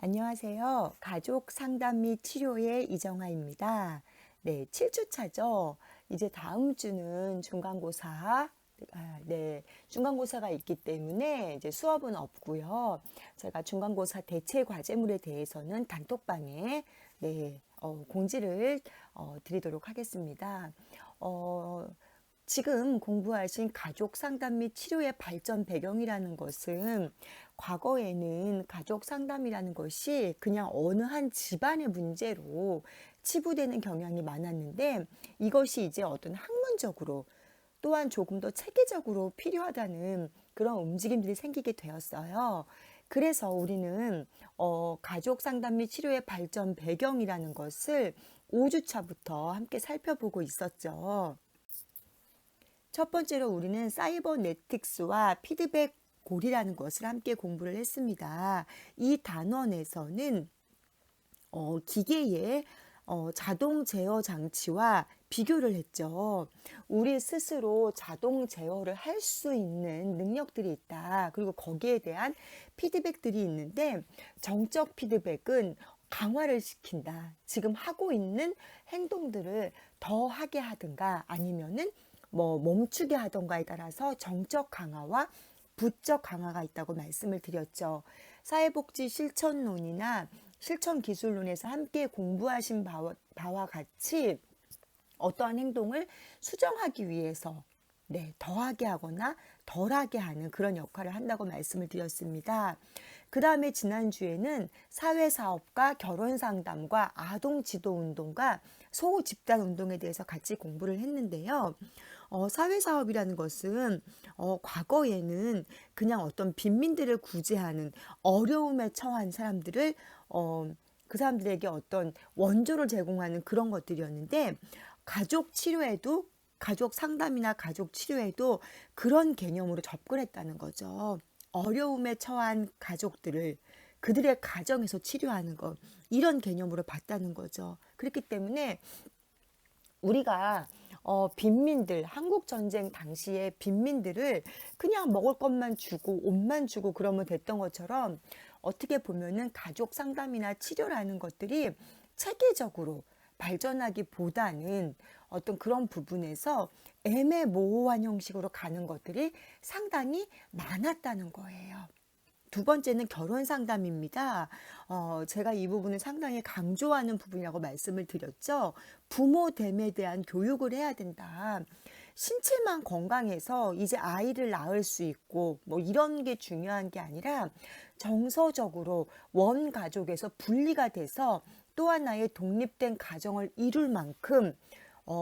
안녕하세요. 가족 상담 및 치료의 이정아입니다. 네, 7주차죠. 이제 다음 주는 중간고사, 중간고사가 있기 때문에 이제 수업은 없고요. 제가 중간고사 대체 과제물에 대해서는 단톡방에 공지를 드리도록 하겠습니다. 어, 지금 공부하신 가족 상담 및 치료의 발전 배경이라는 것은 과거에는 가족 상담이라는 것이 그냥 어느 한 집안의 문제로 치부되는 경향이 많았는데 이것이 이제 어떤 학문적으로 또한 조금 더 체계적으로 필요하다는 그런 움직임들이 생기게 되었어요. 그래서 우리는 가족 상담 및 치료의 발전 배경이라는 것을 5주차부터 함께 살펴보고 있었죠. 첫 번째로 우리는 사이버네틱스와 피드백 골이라는 것을 함께 공부를 했습니다. 이 단원에서는 기계의 자동 제어 장치와 비교를 했죠. 우리 스스로 자동 제어를 할 수 있는 능력들이 있다. 그리고 거기에 대한 피드백들이 있는데 정적 피드백은 강화를 시킨다. 지금 하고 있는 행동들을 더 하게 하든가 아니면은 뭐 멈추게 하던가에 따라서 정적 강화와 부적 강화가 있다고 말씀을 드렸죠. 사회복지 실천론이나 실천기술론에서 함께 공부하신 바와 같이 어떠한 행동을 수정하기 위해서 더하게 하거나 덜하게 하는 그런 역할을 한다고 말씀을 드렸습니다. 그 다음에 지난주에는 사회사업과 결혼상담과 아동지도운동과 소집단운동에 대해서 같이 공부를 했는데요. 사회사업이라는 것은 과거에는 그냥 어떤 빈민들을 구제하는 어려움에 처한 사람들을 그 사람들에게 어떤 원조를 제공하는 그런 것들이었는데 가족 치료에도 가족 상담이나 가족 치료에도 그런 개념으로 접근했다는 거죠. 어려움에 처한 가족들을 그들의 가정에서 치료하는 것 이런 개념으로 봤다는 거죠. 그렇기 때문에 우리가 빈민들 한국 전쟁 당시에 빈민들을 그냥 먹을 것만 주고 옷만 주고 그러면 됐던 것처럼 어떻게 보면은 가족 상담이나 치료라는 것들이 체계적으로 발전하기보다는 어떤 그런 부분에서 애매모호한 형식으로 가는 것들이 상당히 많았다는 거예요. 두 번째는 결혼 상담입니다. 제가 이 부분을 상당히 강조하는 부분이라고 말씀을 드렸죠. 부모됨에 대한 교육을 해야 된다. 신체만 건강해서 이제 아이를 낳을 수 있고 뭐 이런 게 중요한 게 아니라 정서적으로 원 가족에서 분리가 돼서 또 하나의 독립된 가정을 이룰 만큼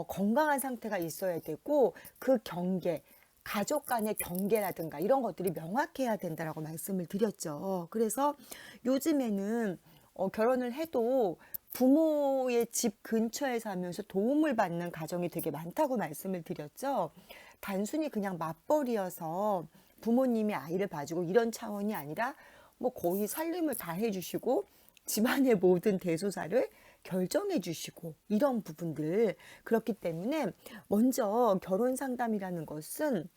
건강한 상태가 있어야 되고 그 경계 가족 간의 경계라든가 이런 것들이 명확해야 된다라고 말씀을 드렸죠. 그래서 요즘에는 결혼을 해도 부모의 집 근처에 사면서 도움을 받는 가정이 되게 많다고 말씀을 드렸죠. 단순히 그냥 맞벌이여서 부모님이 아이를 봐주고 이런 차원이 아니라 뭐 거의 살림을 다 해주시고 집안의 모든 대소사를 결정해 주시고 이런 부분들 그렇기 때문에 먼저 결혼 상담이라는 것은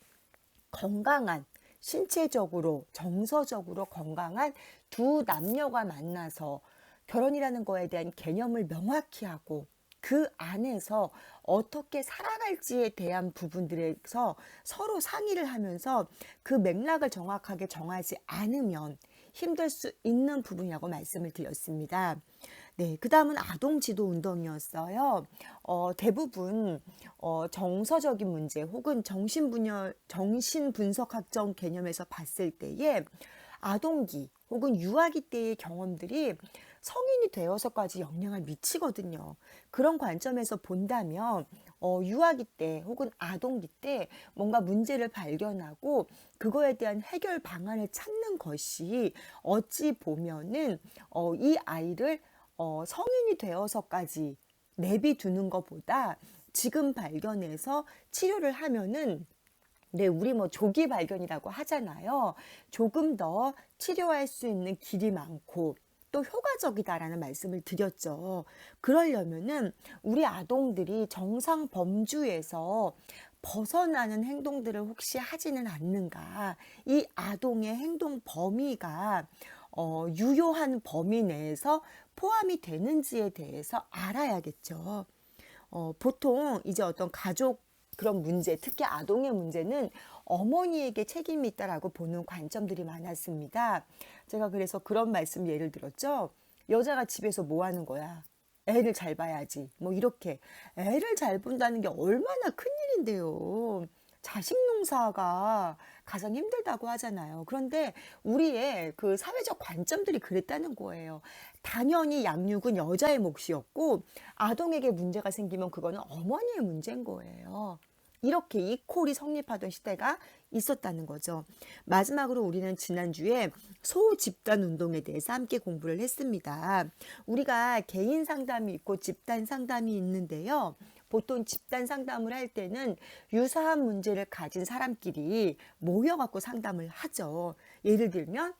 건강한 신체적으로 정서적으로 건강한 두 남녀가 만나서 결혼이라는 거에 대한 개념을 명확히 하고 그 안에서 어떻게 살아갈지에 대한 부분들에서 서로 상의를 하면서 그 맥락을 정확하게 정하지 않으면 힘들 수 있는 부분이라고 말씀을 드렸습니다. 네, 그 다음은 아동지도 운동이었어요. 대부분 정서적인 문제 혹은 정신분석학적 개념에서 봤을 때에 아동기 혹은 유아기 때의 경험들이 성인이 되어서까지 영향을 미치거든요. 그런 관점에서 본다면 유아기 때 혹은 아동기 때 뭔가 문제를 발견하고 그거에 대한 해결 방안을 찾는 것이 어찌 보면은 이 아이를 성인이 되어서까지 내비두는 것보다 지금 발견해서 치료를 하면은 우리 뭐 조기 발견이라고 하잖아요. 조금 더 치료할 수 있는 길이 많고 또 효과적이다라는 말씀을 드렸죠. 그러려면은 우리 아동들이 정상 범주에서 벗어나는 행동들을 혹시 하지는 않는가? 이 아동의 행동 범위가 유효한 범위 내에서 포함이 되는지에 대해서 알아야겠죠. 보통 이제 어떤 가족 그런 문제, 특히 아동의 문제는 어머니에게 책임이 있다라고 보는 관점들이 많았습니다. 제가 그래서 그런 말씀 예를 들었죠. 여자가 집에서 뭐 하는 거야? 애를 잘 봐야지. 뭐 이렇게 애를 잘 본다는 게 얼마나 큰일인데요. 자식 농사가 가장 힘들다고 하잖아요. 그런데 우리의 그 사회적 관점들이 그랬다는 거예요. 당연히 양육은 여자의 몫이었고 아동에게 문제가 생기면 그거는 어머니의 문제인 거예요. 이렇게 이퀄이 성립하던 시대가 있었다는 거죠. 마지막으로 우리는 지난주에 소집단 운동에 대해서 함께 공부를 했습니다. 우리가 개인 상담이 있고 집단 상담이 있는데요. 보통 집단 상담을 할 때는 유사한 문제를 가진 사람끼리 모여갖고 상담을 하죠. 예를 들면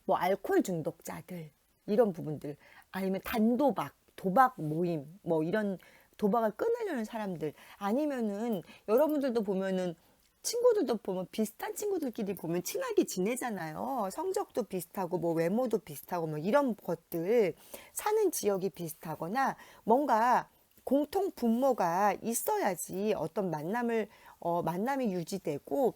뭐 알코올 중독자들 이런 부분들 아니면 단도박, 도박 모임 뭐 이런 도박을 끊으려는 사람들 아니면은 여러분들도 보면은 친구들도 보면 비슷한 친구들끼리 보면 친하게 지내잖아요. 성적도 비슷하고 뭐 외모도 비슷하고 뭐 이런 것들 사는 지역이 비슷하거나 뭔가 공통 분모가 있어야지 어떤 만남이 유지되고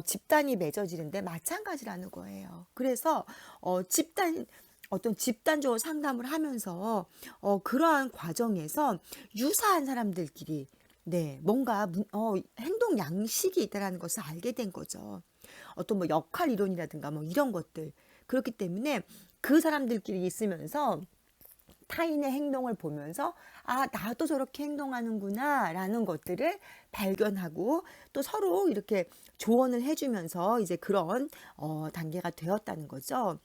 집단이 맺어지는데 마찬가지라는 거예요. 그래서 어떤 집단적으로 상담을 하면서 그러한 과정에서 유사한 사람들끼리 네, 뭔가 행동 양식이 있다라는 것을 알게 된 거죠. 어떤 뭐 역할 이론이라든가 뭐 이런 것들. 그렇기 때문에 그 사람들끼리 있으면서 타인의 행동을 보면서 아, 나도 저렇게 행동하는구나 라는 것들을 발견하고 또 서로 이렇게 조언을 해주면서 이제 그런 단계가 되었다는 거죠.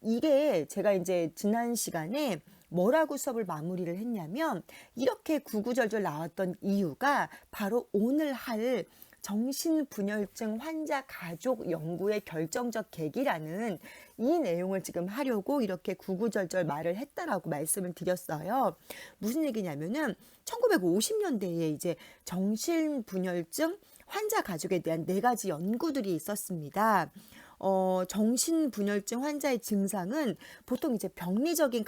이게 제가 이제 지난 시간에 뭐라고 수업을 마무리를 했냐면 이렇게 구구절절 나왔던 이유가 바로 오늘 할 정신분열증 환자 가족 연구의 결정적 계기라는 이 내용을 지금 하려고 이렇게 구구절절 말을 했다라고 말씀을 드렸어요. 무슨 얘기냐면은 1950년대에 이제 정신분열증 환자 가족에 대한 4가지 연구들이 있었습니다. 정신분열증 환자의 증상은 보통 이제 병리적인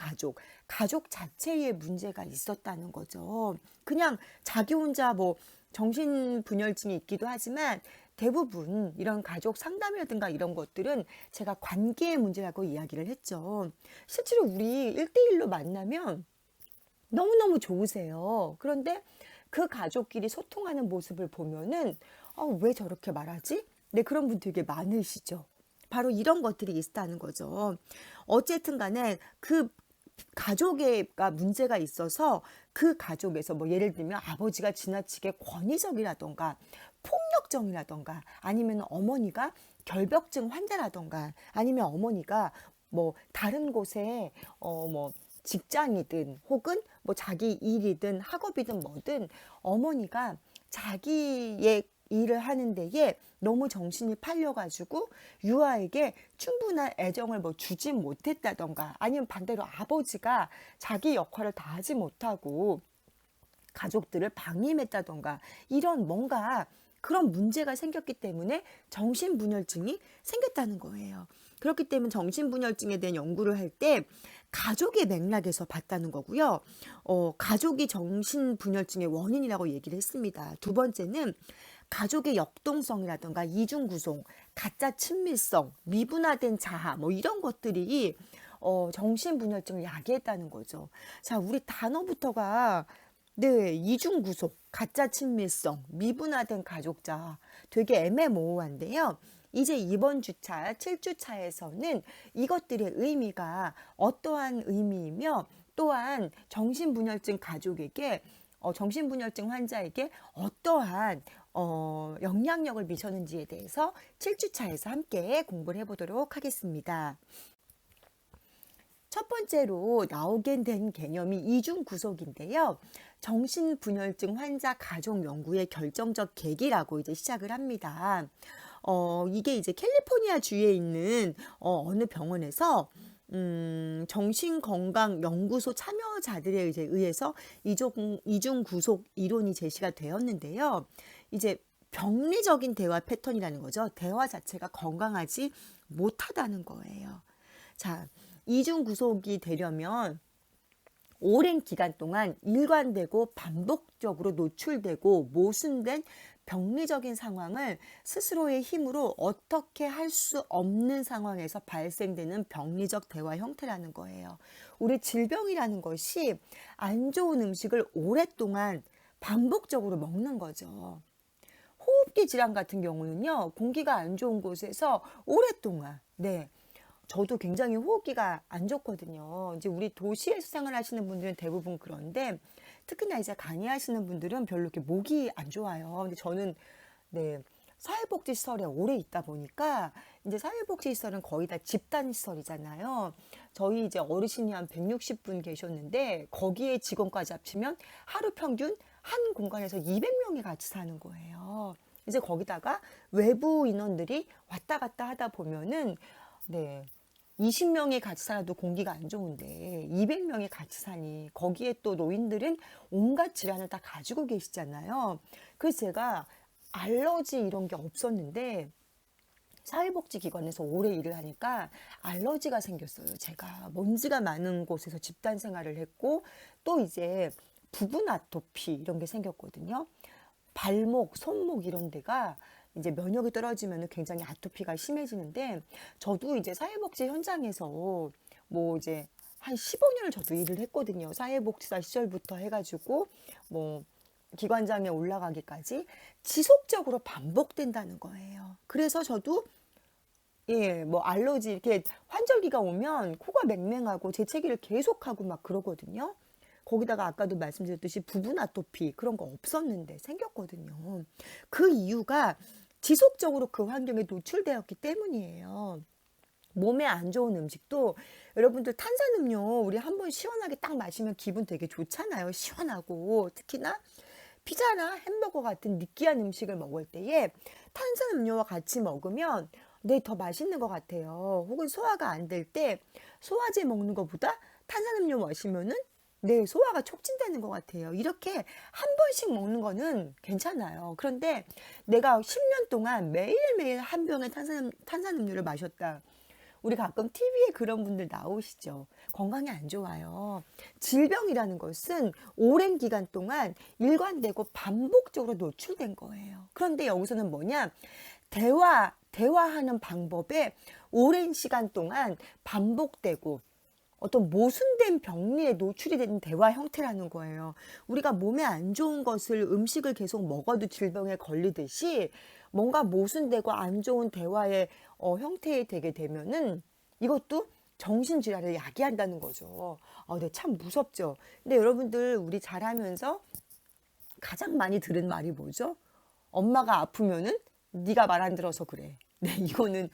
가족 자체에 문제가 있었다는 거죠. 그냥 자기 혼자 뭐 정신분열증이 있기도 하지만 대부분 이런 가족 상담이라든가 이런 것들은 제가 관계의 문제라고 이야기를 했죠. 실제로 우리 1대1로 만나면 너무너무 좋으세요. 그런데 그 가족끼리 소통하는 모습을 보면은 왜 저렇게 말하지? 네, 그런 분 되게 많으시죠. 바로 이런 것들이 있다는 거죠. 어쨌든 간에 그 가족에가 문제가 있어서 그 가족에서 뭐 예를 들면 아버지가 지나치게 권위적이라던가 폭력적이라던가 아니면 어머니가 결벽증 환자라던가 아니면 어머니가 뭐 다른 곳에 뭐 직장이든 혹은 뭐 자기 일이든 학업이든 뭐든 어머니가 자기의 일을 하는 데에 너무 정신이 팔려가지고 유아에게 충분한 애정을 뭐 주지 못했다던가 아니면 반대로 아버지가 자기 역할을 다하지 못하고 가족들을 방임했다던가 이런 뭔가 그런 문제가 생겼기 때문에 정신분열증이 생겼다는 거예요. 그렇기 때문에 정신분열증에 대한 연구를 할 때 가족의 맥락에서 봤다는 거고요. 가족이 정신분열증의 원인이라고 얘기를 했습니다. 두 번째는 가족의 역동성이라든가 이중구성, 가짜 친밀성, 미분화된 자아 뭐 이런 것들이 정신분열증을 야기했다는 거죠. 자, 우리 단어부터가 네, 이중구속, 가짜 친밀성, 미분화된 가족자 되게 애매모호한데요. 이제 이번 주차, 7주차에서는 이것들의 의미가 어떠한 의미이며 또한 정신분열증 가족에게 정신분열증 환자에게 어떠한 영향력을 미쳤는지에 대해서 7주차에서 함께 공부를 해보도록 하겠습니다. 첫 번째로 나오게 된 개념이 이중구속인데요. 정신분열증 환자 가족 연구의 결정적 계기라고 이제 시작을 합니다. 이게 이제 캘리포니아 주에 있는 어느 병원에서 정신건강연구소 참여자들에 의해서 이중구속 이론이 제시가 되었는데요. 이제 병리적인 대화 패턴이라는 거죠. 대화 자체가 건강하지 못하다는 거예요. 자, 이중 구속이 되려면 오랜 기간 동안 일관되고 반복적으로 노출되고 모순된 병리적인 상황을 스스로의 힘으로 어떻게 할 수 없는 상황에서 발생되는 병리적 대화 형태라는 거예요. 우리 질병이라는 것이 안 좋은 음식을 오랫동안 반복적으로 먹는 거죠. 호흡기 질환 같은 경우는요, 공기가 안 좋은 곳에서 오랫동안, 저도 굉장히 호흡기가 안 좋거든요. 이제 우리 도시에서 생활하시는 분들은 대부분 그런데, 특히나 이제 간이하시는 분들은 별로 이렇게 목이 안 좋아요. 근데 저는, 사회복지시설에 오래 있다 보니까, 이제 사회복지시설은 거의 다 집단시설이잖아요. 저희 이제 어르신이 한 160분 계셨는데, 거기에 직원까지 합치면 하루 평균 한 공간에서 200명이 같이 사는 거예요. 이제 거기다가 외부 인원들이 왔다 갔다 하다 보면은, 20명이 같이 살아도 공기가 안 좋은데 200명이 같이 사니 거기에 또 노인들은 온갖 질환을 다 가지고 계시잖아요. 그래서 제가 알러지 이런 게 없었는데 사회복지기관에서 오래 일을 하니까 알러지가 생겼어요. 제가 먼지가 많은 곳에서 집단 생활을 했고 또 이제 부분 아토피 이런 게 생겼거든요. 발목, 손목 이런 데가 이제 면역이 떨어지면 굉장히 아토피가 심해지는데 저도 이제 사회복지 현장에서 뭐 이제 한 15년을 저도 일을 했거든요. 사회복지사 시절부터 해가지고 뭐 기관장에 올라가기까지 지속적으로 반복된다는 거예요. 그래서 저도 뭐 알러지 이렇게 환절기가 오면 코가 맹맹하고 재채기를 계속하고 막 그러거든요. 거기다가 아까도 말씀드렸듯이 부분 아토피 그런 거 없었는데 생겼거든요. 그 이유가 지속적으로 그 환경에 노출되었기 때문이에요. 몸에 안 좋은 음식도 여러분들 탄산음료 우리 한번 시원하게 딱 마시면 기분 되게 좋잖아요. 시원하고 특히나 피자나 햄버거 같은 느끼한 음식을 먹을 때에 탄산음료와 같이 먹으면 더 맛있는 것 같아요. 혹은 소화가 안 될 때 소화제 먹는 것보다 탄산음료 마시면은 소화가 촉진되는 것 같아요. 이렇게 한 번씩 먹는 거는 괜찮아요. 그런데 내가 10년 동안 매일매일 한 병의 탄산음료를 마셨다. 우리 가끔 TV에 그런 분들 나오시죠. 건강에 안 좋아요. 질병이라는 것은 오랜 기간 동안 일관되고 반복적으로 노출된 거예요. 그런데 여기서는 뭐냐? 대화하는 방법에 오랜 시간 동안 반복되고 어떤 모순된 병리에 노출이 되는 대화 형태라는 거예요. 우리가 몸에 안 좋은 것을 음식을 계속 먹어도 질병에 걸리듯이 뭔가 모순되고 안 좋은 대화의 형태에 되게 되면은 이것도 정신질환을 야기한다는 거죠. 참 무섭죠. 근데 여러분들 우리 자라면서 가장 많이 들은 말이 뭐죠? 엄마가 아프면은 네가 말 안 들어서 그래. 이거는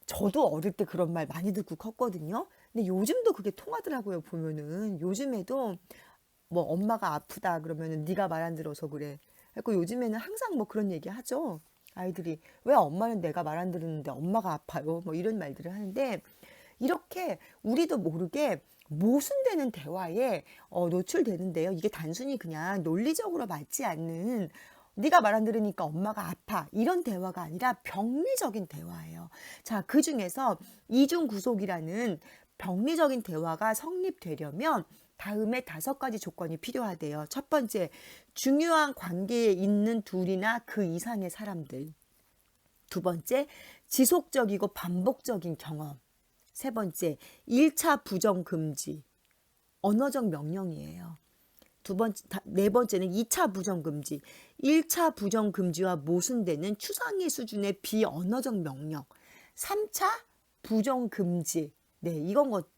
저도 어릴 때 그런 말 많이 듣고 컸거든요. 근데 요즘도 그게 통하더라고요. 보면은 요즘에도 뭐 엄마가 아프다 그러면은 네가 말 안 들어서 그래. 그리고 요즘에는 항상 뭐 그런 얘기 하죠. 아이들이 왜 엄마는 내가 말 안 들었는데 엄마가 아파요. 뭐 이런 말들을 하는데 이렇게 우리도 모르게 모순되는 대화에 노출되는데요. 이게 단순히 그냥 논리적으로 맞지 않는 네가 말 안 들으니까 엄마가 아파 이런 대화가 아니라 병리적인 대화예요. 자, 그중에서 이중구속이라는 병리적인 대화가 성립되려면 다음에 5가지 조건이 필요하대요. 첫 번째, 중요한 관계에 있는 둘이나 그 이상의 사람들. 두 번째, 지속적이고 반복적인 경험. 세 번째, 1차 부정 금지. 언어적 명령이에요. 네 번째는 2차 부정 금지. 1차 부정 금지와 모순되는 추상의 수준의 비언어적 명령. 3차 부정 금지.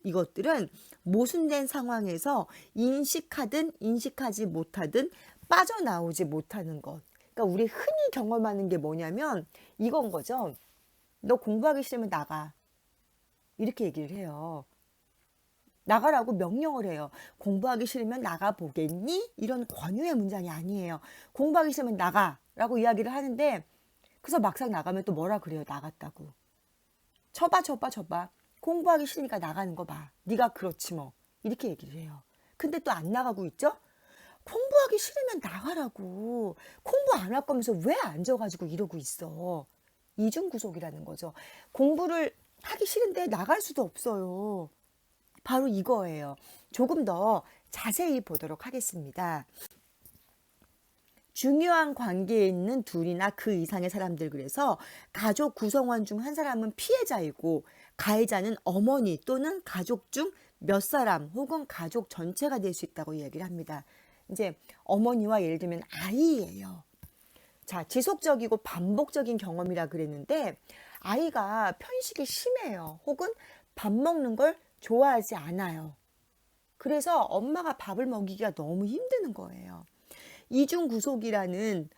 이것들은 모순된 상황에서 인식하든 인식하지 못하든 빠져나오지 못하는 것. 그러니까 우리 흔히 경험하는 게 뭐냐면 이건 거죠. 너 공부하기 싫으면 나가. 이렇게 얘기를 해요. 나가라고 명령을 해요. 공부하기 싫으면 나가보겠니? 이런 권유의 문장이 아니에요. 공부하기 싫으면 나가라고 이야기를 하는데 그래서 막상 나가면 또 뭐라 그래요. 나갔다고. 쳐봐. 공부하기 싫으니까 나가는 거 봐. 네가 그렇지 뭐. 이렇게 얘기를 해요. 근데 또 안 나가고 있죠? 공부하기 싫으면 나가라고. 공부 안 할 거면서 왜 앉아가지고 이러고 있어. 이중구속이라는 거죠. 공부를 하기 싫은데 나갈 수도 없어요. 바로 이거예요. 조금 더 자세히 보도록 하겠습니다. 중요한 관계에 있는 둘이나 그 이상의 사람들, 그래서 가족 구성원 중 한 사람은 피해자이고 가해자는 어머니 또는 가족 중 몇 사람 혹은 가족 전체가 될 수 있다고 얘기를 합니다. 이제 어머니와 예를 들면 아이예요. 자, 지속적이고 반복적인 경험이라 그랬는데 아이가 편식이 심해요. 혹은 밥 먹는 걸 좋아하지 않아요. 그래서 엄마가 밥을 먹이기가 너무 힘드는 거예요. 이중구속이라는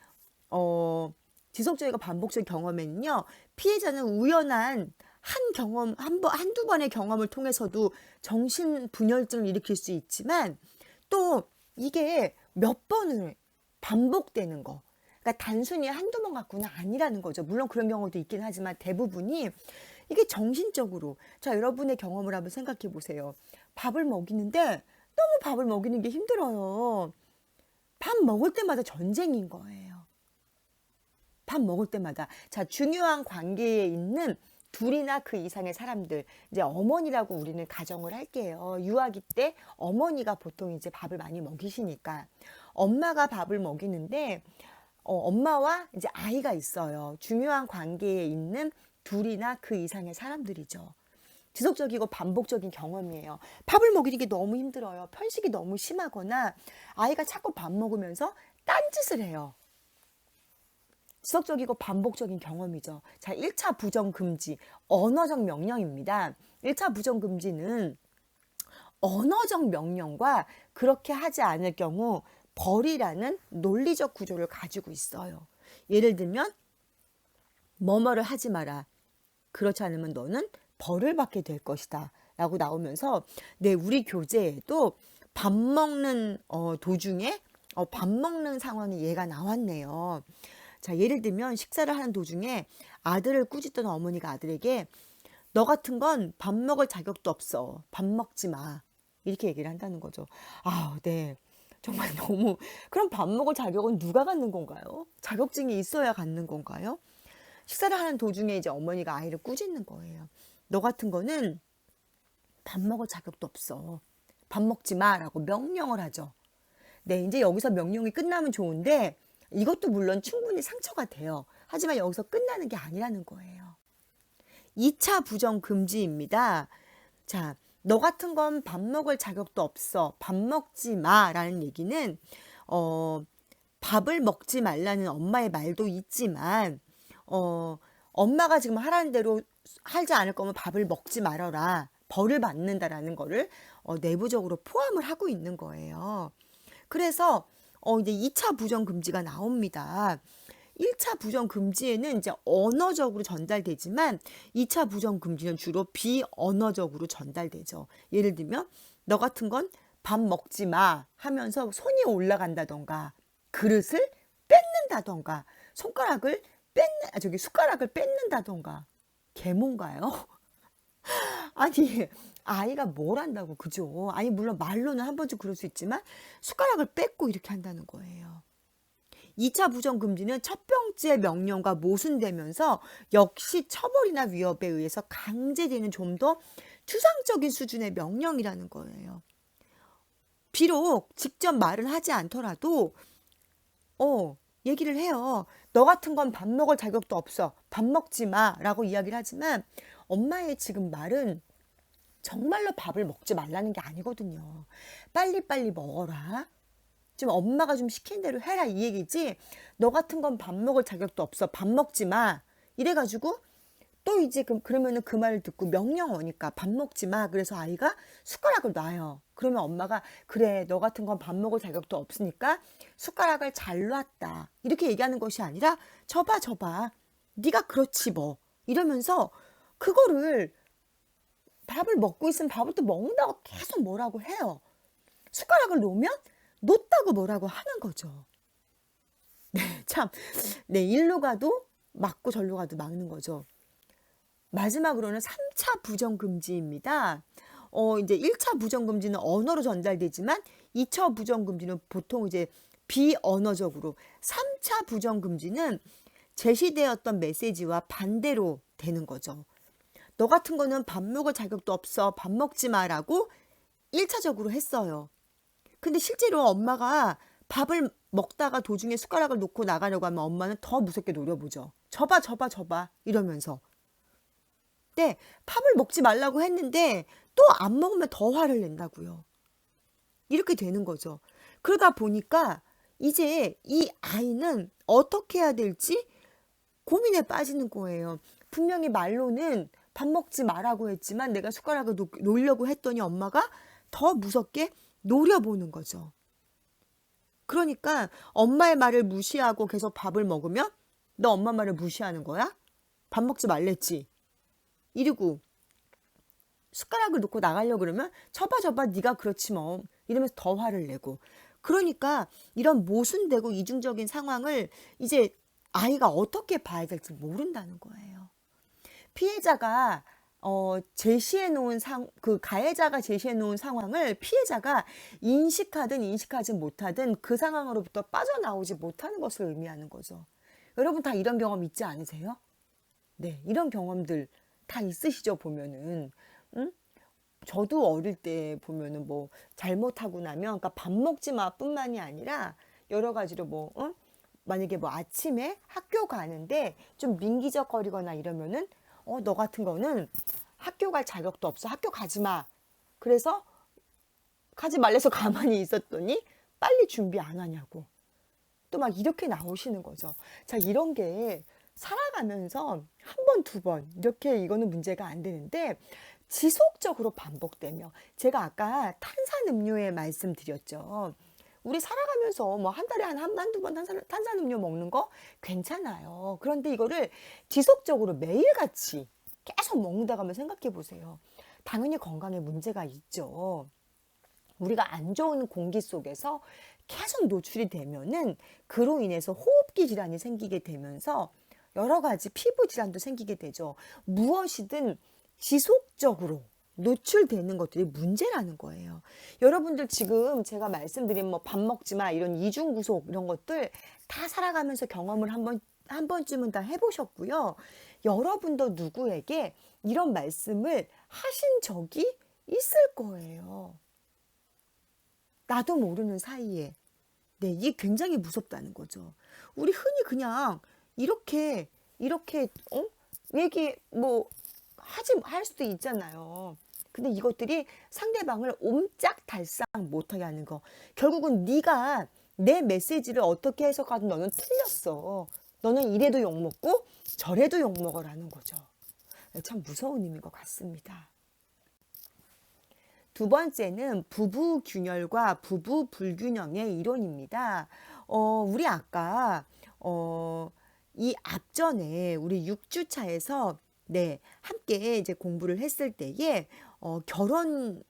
지속적이고 반복적인 경험에는요, 피해자는 우연한 한두 번의 경험을 통해서도 정신분열증을 일으킬 수 있지만 또 이게 몇 번을 반복되는 거. 그러니까 단순히 한두 번 갖고는 아니라는 거죠. 물론 그런 경우도 있긴 하지만 대부분이 이게 정신적으로. 자, 여러분의 경험을 한번 생각해 보세요. 밥을 먹이는데 너무 밥을 먹이는 게 힘들어요. 밥 먹을 때마다 전쟁인 거예요. 밥 먹을 때마다. 자, 중요한 관계에 있는 둘이나 그 이상의 사람들, 이제 어머니라고 우리는 가정을 할게요. 유아기 때 어머니가 보통 이제 밥을 많이 먹이시니까 엄마가 밥을 먹이는데 엄마와 이제 아이가 있어요. 중요한 관계에 있는 둘이나 그 이상의 사람들이죠. 지속적이고 반복적인 경험이에요. 밥을 먹이는 게 너무 힘들어요. 편식이 너무 심하거나 아이가 자꾸 밥 먹으면서 딴짓을 해요. 지속적이고 반복적인 경험이죠. 자, 1차 부정금지, 언어적 명령입니다. 1차 부정금지는 언어적 명령과 그렇게 하지 않을 경우 벌이라는 논리적 구조를 가지고 있어요. 예를 들면 뭐뭐를 하지 마라. 그렇지 않으면 너는 벌을 받게 될 것이다 라고 나오면서 우리 교재에도 밥 먹는 도중에 밥 먹는 상황이 얘가 나왔네요. 자, 예를 들면 식사를 하는 도중에 아들을 꾸짖던 어머니가 아들에게 너 같은 건 밥 먹을 자격도 없어. 밥 먹지 마. 이렇게 얘기를 한다는 거죠. 아, 네. 정말 너무. 그럼 밥 먹을 자격은 누가 갖는 건가요? 자격증이 있어야 갖는 건가요? 식사를 하는 도중에 이제 어머니가 아이를 꾸짖는 거예요. 너 같은 거는 밥 먹을 자격도 없어. 밥 먹지 마라고 명령을 하죠. 네, 이제 여기서 명령이 끝나면 좋은데 이것도 물론 충분히 상처가 돼요. 하지만 여기서 끝나는 게 아니라는 거예요. 2차 부정 금지입니다. 자, 너 같은 건 밥 먹을 자격도 없어. 밥 먹지 마라는 얘기는 밥을 먹지 말라는 엄마의 말도 있지만 엄마가 지금 하라는 대로 하지 않을 거면 밥을 먹지 말아라. 벌을 받는다라는 거를 내부적으로 포함을 하고 있는 거예요. 그래서 이제 2차 부정 금지가 나옵니다. 1차 부정 금지에는 이제 언어적으로 전달되지만 2차 부정 금지는 주로 비언어적으로 전달되죠. 예를 들면 너 같은 건 밥 먹지 마 하면서 손이 올라간다던가 그릇을 뺏는다던가 숟가락을 뺏는다던가. 개몬가요? 아니, 아이가 뭘 한다고, 그죠? 아니, 물론 말로는 한 번쯤 그럴 수 있지만 숟가락을 뺏고 이렇게 한다는 거예요. 2차 부정금지는 첫 번째 명령과 모순되면서 역시 처벌이나 위협에 의해서 강제되는 좀 더 추상적인 수준의 명령이라는 거예요. 비록 직접 말은 하지 않더라도 얘기를 해요. 너 같은 건 밥 먹을 자격도 없어. 밥 먹지 마 라고 이야기를 하지만 엄마의 지금 말은 정말로 밥을 먹지 말라는 게 아니거든요. 빨리빨리 먹어라. 지금 엄마가 좀 시킨 대로 해라 이 얘기지. 너 같은 건 밥 먹을 자격도 없어. 밥 먹지 마. 이래가지고 또 이제 그러면은 그 말을 듣고 명령 오니까 밥 먹지 마. 그래서 아이가 숟가락을 놔요. 그러면 엄마가 그래 너 같은 건 밥 먹을 자격도 없으니까 숟가락을 잘 놨다. 이렇게 얘기하는 것이 아니라 저봐. 네가 그렇지 뭐. 이러면서 그거를 밥을 먹고 있으면 밥을 또 먹는다고 계속 뭐라고 해요. 숟가락을 놓으면 놓다고 뭐라고 하는 거죠. 참, 일로 가도 맞고 절로 가도 막는 거죠. 마지막으로는 3차 부정금지입니다. 이제 1차 부정금지는 언어로 전달되지만 2차 부정금지는 보통 이제 비언어적으로, 3차 부정금지는 제시되었던 메시지와 반대로 되는 거죠. 너 같은 거는 밥 먹을 자격도 없어. 밥 먹지 마라고 1차적으로 했어요. 근데 실제로 엄마가 밥을 먹다가 도중에 숟가락을 놓고 나가려고 하면 엄마는 더 무섭게 노려보죠. 저봐, 저봐, 저봐 이러면서. 네, 밥을 먹지 말라고 했는데 또 안 먹으면 더 화를 낸다고요. 이렇게 되는 거죠. 그러다 보니까 이제 이 아이는 어떻게 해야 될지 고민에 빠지는 거예요. 분명히 말로는 밥 먹지 말라고 했지만 내가 숟가락을 놓으려고 했더니 엄마가 더 무섭게 노려보는 거죠. 그러니까 엄마의 말을 무시하고 계속 밥을 먹으면 너 엄마 말을 무시하는 거야? 밥 먹지 말랬지. 이러고 숟가락을 놓고 나가려고 그러면 저봐 네가 그렇지 뭐 이러면서 더 화를 내고. 그러니까 이런 모순되고 이중적인 상황을 이제 아이가 어떻게 봐야 될지 모른다는 거예요. 피해자가 제시해 놓은 그 가해자가 제시해 놓은 상황을 피해자가 인식하든 인식하지 못하든 그 상황으로부터 빠져나오지 못하는 것을 의미하는 거죠. 여러분 다 이런 경험 있지 않으세요? 네, 이런 경험들 다 있으시죠, 보면은. 응? 저도 어릴 때 보면은 뭐 잘못하고 나면, 그러니까 밥 먹지 마 뿐만이 아니라 여러 가지로 뭐, 응? 만약에 뭐 아침에 학교 가는데 좀 민기적거리거나 이러면은 너 같은 거는 학교 갈 자격도 없어. 학교 가지 마. 그래서 가지 말래서 가만히 있었더니 빨리 준비 안 하냐고. 또 막 이렇게 나오시는 거죠. 자, 이런 게 살아가면서 한 번, 두 번 이렇게 이거는 문제가 안 되는데 지속적으로 반복되며, 제가 아까 탄산음료에 말씀드렸죠. 우리 살아가면서 뭐 한 달에 한두 번 탄산음료 먹는 거 괜찮아요. 그런데 이거를 지속적으로 매일같이 계속 먹는다고 하면 생각해 보세요. 당연히 건강에 문제가 있죠. 우리가 안 좋은 공기 속에서 계속 노출이 되면은 그로 인해서 호흡기 질환이 생기게 되면서 여러 가지 피부 질환도 생기게 되죠. 무엇이든 지속적으로 노출되는 것들이 문제라는 거예요. 여러분들 지금 제가 말씀드린 뭐 밥 먹지 마 이런 이중구속 이런 것들 다 살아가면서 경험을 한 번쯤은 다 해보셨고요. 여러분도 누구에게 이런 말씀을 하신 적이 있을 거예요. 나도 모르는 사이에. 네, 이게 굉장히 무섭다는 거죠. 우리 흔히 그냥 이렇게 얘기 뭐 할 수도 있잖아요. 근데 이것들이 상대방을 옴짝달싹 못하게 하는 거. 결국은 네가 내 메시지를 어떻게 해석하든 너는 틀렸어. 너는 이래도 욕먹고 저래도 욕먹어라는 거죠. 참 무서운 의미인 것 같습니다. 두 번째는 부부 균열과 부부 불균형의 이론입니다. 우리 아까 이 앞전에 우리 6주차에서 네, 함께 이제 공부를 했을 때에 결혼을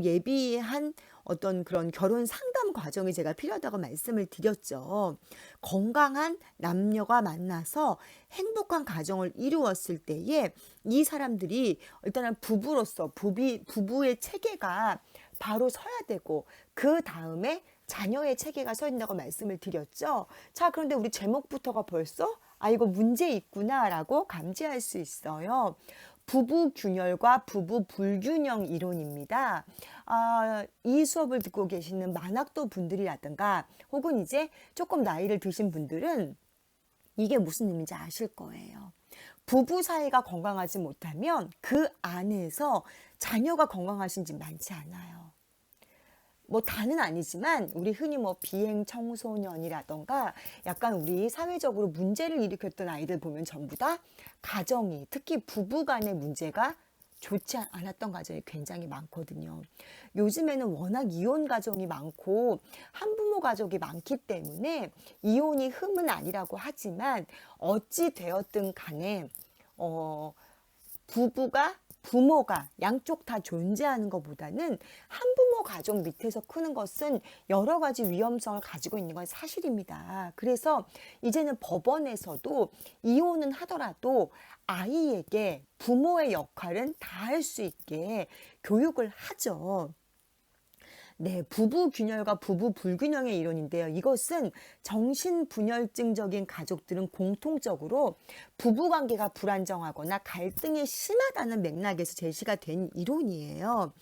예비한 어떤 그런 결혼 상담 과정이 제가 필요하다고 말씀을 드렸죠. 건강한 남녀가 만나서 행복한 가정을 이루었을 때에 이 사람들이 일단은 부부로서 부부의 체계가 바로 서야 되고 그 다음에 자녀의 체계가 서야 된다고 말씀을 드렸죠. 자, 그런데 우리 제목부터가 벌써 이거 문제 있구나라고 감지할 수 있어요. 부부 균열과 부부 불균형 이론입니다. 이 수업을 듣고 계시는 만학도 분들이라든가 혹은 이제 조금 나이를 드신 분들은 이게 무슨 의미인지 아실 거예요. 부부 사이가 건강하지 못하면 그 안에서 자녀가 건강하신지 많지 않아요. 뭐 다는 아니지만 우리 흔히 뭐 비행 청소년이라던가 약간 우리 사회적으로 문제를 일으켰던 아이들 보면 전부 다 가정이, 특히 부부 간의 문제가 좋지 않았던 가정이 굉장히 많거든요. 요즘에는 워낙 이혼 가정이 많고 한부모 가족이 많기 때문에 이혼이 흠은 아니라고 하지만 어찌 되었든 간에 부모가 양쪽 다 존재하는 것보다는 한부모 가족 밑에서 크는 것은 여러 가지 위험성을 가지고 있는 건 사실입니다. 그래서 이제는 법원에서도 이혼은 하더라도 아이에게 부모의 역할은 다할 수 있게 교육을 하죠. 네, 부부 균열과 부부 불균형의 이론인데요. 이것은 정신분열증적인 가족들은 공통적으로 부부관계가 불안정하거나 갈등이 심하다는 맥락에서 제시가 된 이론이에요.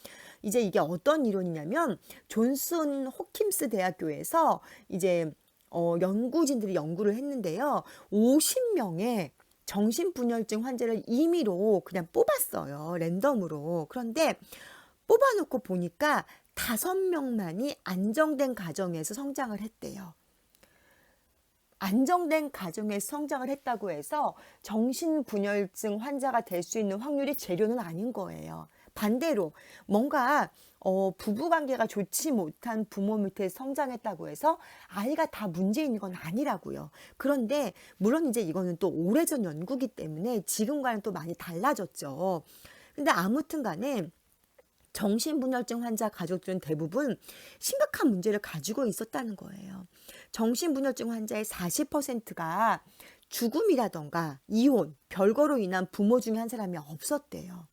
이제 이게 어떤 이론이냐면 존슨 호킨스 대학교에서 이제 연구진들이 연구를 했는데요. 50명의 정신분열증 환자를 임의로 그냥 뽑았어요. 랜덤으로. 그런데 뽑아놓고 보니까 5명만이 안정된 가정에서 성장을 했대요. 안정된 가정에서 성장을 했다고 해서 정신분열증 환자가 될 수 있는 확률이 제로는 아닌 거예요. 반대로 뭔가 부부관계가 좋지 못한 부모 밑에 성장했다고 해서 아이가 다 문제 있는 건 아니라고요. 그런데 물론 이제 이거는 또 오래전 연구기 때문에 지금과는 또 많이 달라졌죠. 근데 아무튼 간에 정신분열증 환자 가족들은 대부분 심각한 문제를 가지고 있었다는 거예요. 정신분열증 환자의 40%가 죽음이라던가 이혼, 별거로 인한 부모 중에 한 사람이 없었대요.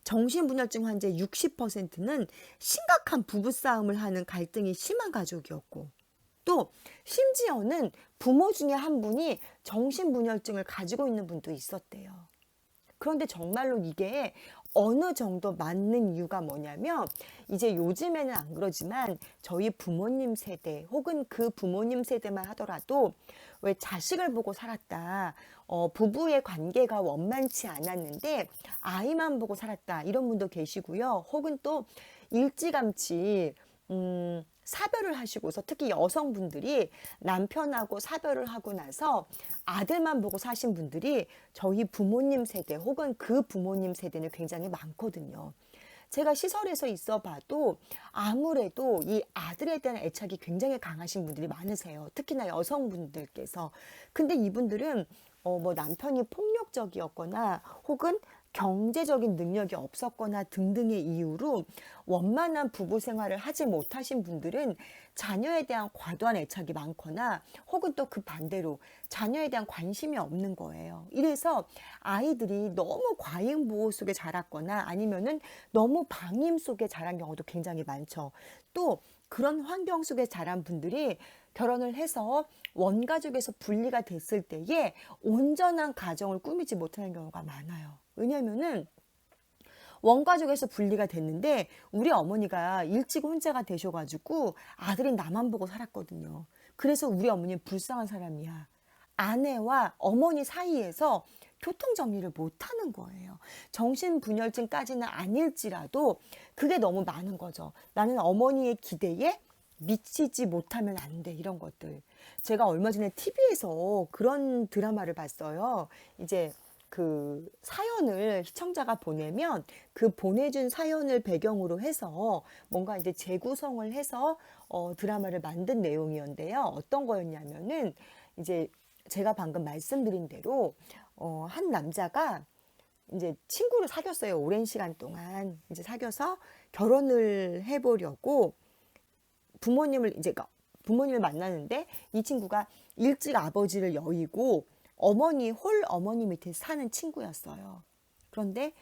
정신분열증 환자의 60%는 심각한 부부싸움을 하는 갈등이 심한 가족이었고, 또 심지어는 부모 중에 한 분이 정신분열증을 가지고 있는 분도 있었대요. 그런데 정말로 이게 어느 정도 맞는 이유가 뭐냐면 이제 요즘에는 안 그러지만 저희 부모님 세대 혹은 그 부모님 세대만 하더라도 왜 자식을 보고 살았다. 부부의 관계가 원만치 않았는데 아이만 보고 살았다. 이런 분도 계시고요. 혹은 또 일찌감치 사별을 하시고서 특히 여성분들이 남편하고 사별을 하고 나서 아들만 보고 사신 분들이 저희 부모님 세대 혹은 그 부모님 세대는 굉장히 많거든요. 제가 시설에서 있어 봐도 아무래도 이 아들에 대한 애착이 굉장히 강하신 분들이 많으세요. 특히나 여성분들께서. 근데 이분들은 뭐 남편이 폭력적이었거나 혹은 경제적인 능력이 없었거나 등등의 이유로 원만한 부부 생활을 하지 못하신 분들은 자녀에 대한 과도한 애착이 많거나 혹은 또 그 반대로 자녀에 대한 관심이 없는 거예요. 이래서 아이들이 너무 과잉 보호 속에 자랐거나 아니면은 너무 방임 속에 자란 경우도 굉장히 많죠. 또 그런 환경 속에 자란 분들이 결혼을 해서 원가족에서 분리가 됐을 때에 온전한 가정을 꾸미지 못하는 경우가 많아요. 왜냐면은 원가족에서 분리가 됐는데 우리 어머니가 일찍 혼자가 되셔가지고 아들이 나만 보고 살았거든요. 그래서 우리 어머니는 불쌍한 사람이야. 아내와 어머니 사이에서 교통정리를 못하는 거예요. 정신분열증까지는 아닐지라도 그게 너무 많은 거죠. 나는 어머니의 기대에 미치지 못하면 안 돼. 이런 것들. 제가 얼마 전에 TV에서 그런 드라마를 봤어요. 이제 그 사연을 시청자가 보내면 그 보내준 사연을 배경으로 해서 뭔가 이제 재구성을 해서 드라마를 만든 내용이었는데요. 어떤 거였냐면은 이제 제가 방금 말씀드린 대로 한 남자가 이제 친구를 사귀었어요. 오랜 시간 동안 이제 사귀어서 결혼을 해보려고 부모님을 만나는데 이 친구가 일찍 아버지를 여의고 홀 어머니 밑에 사는 친구였어요. 그런데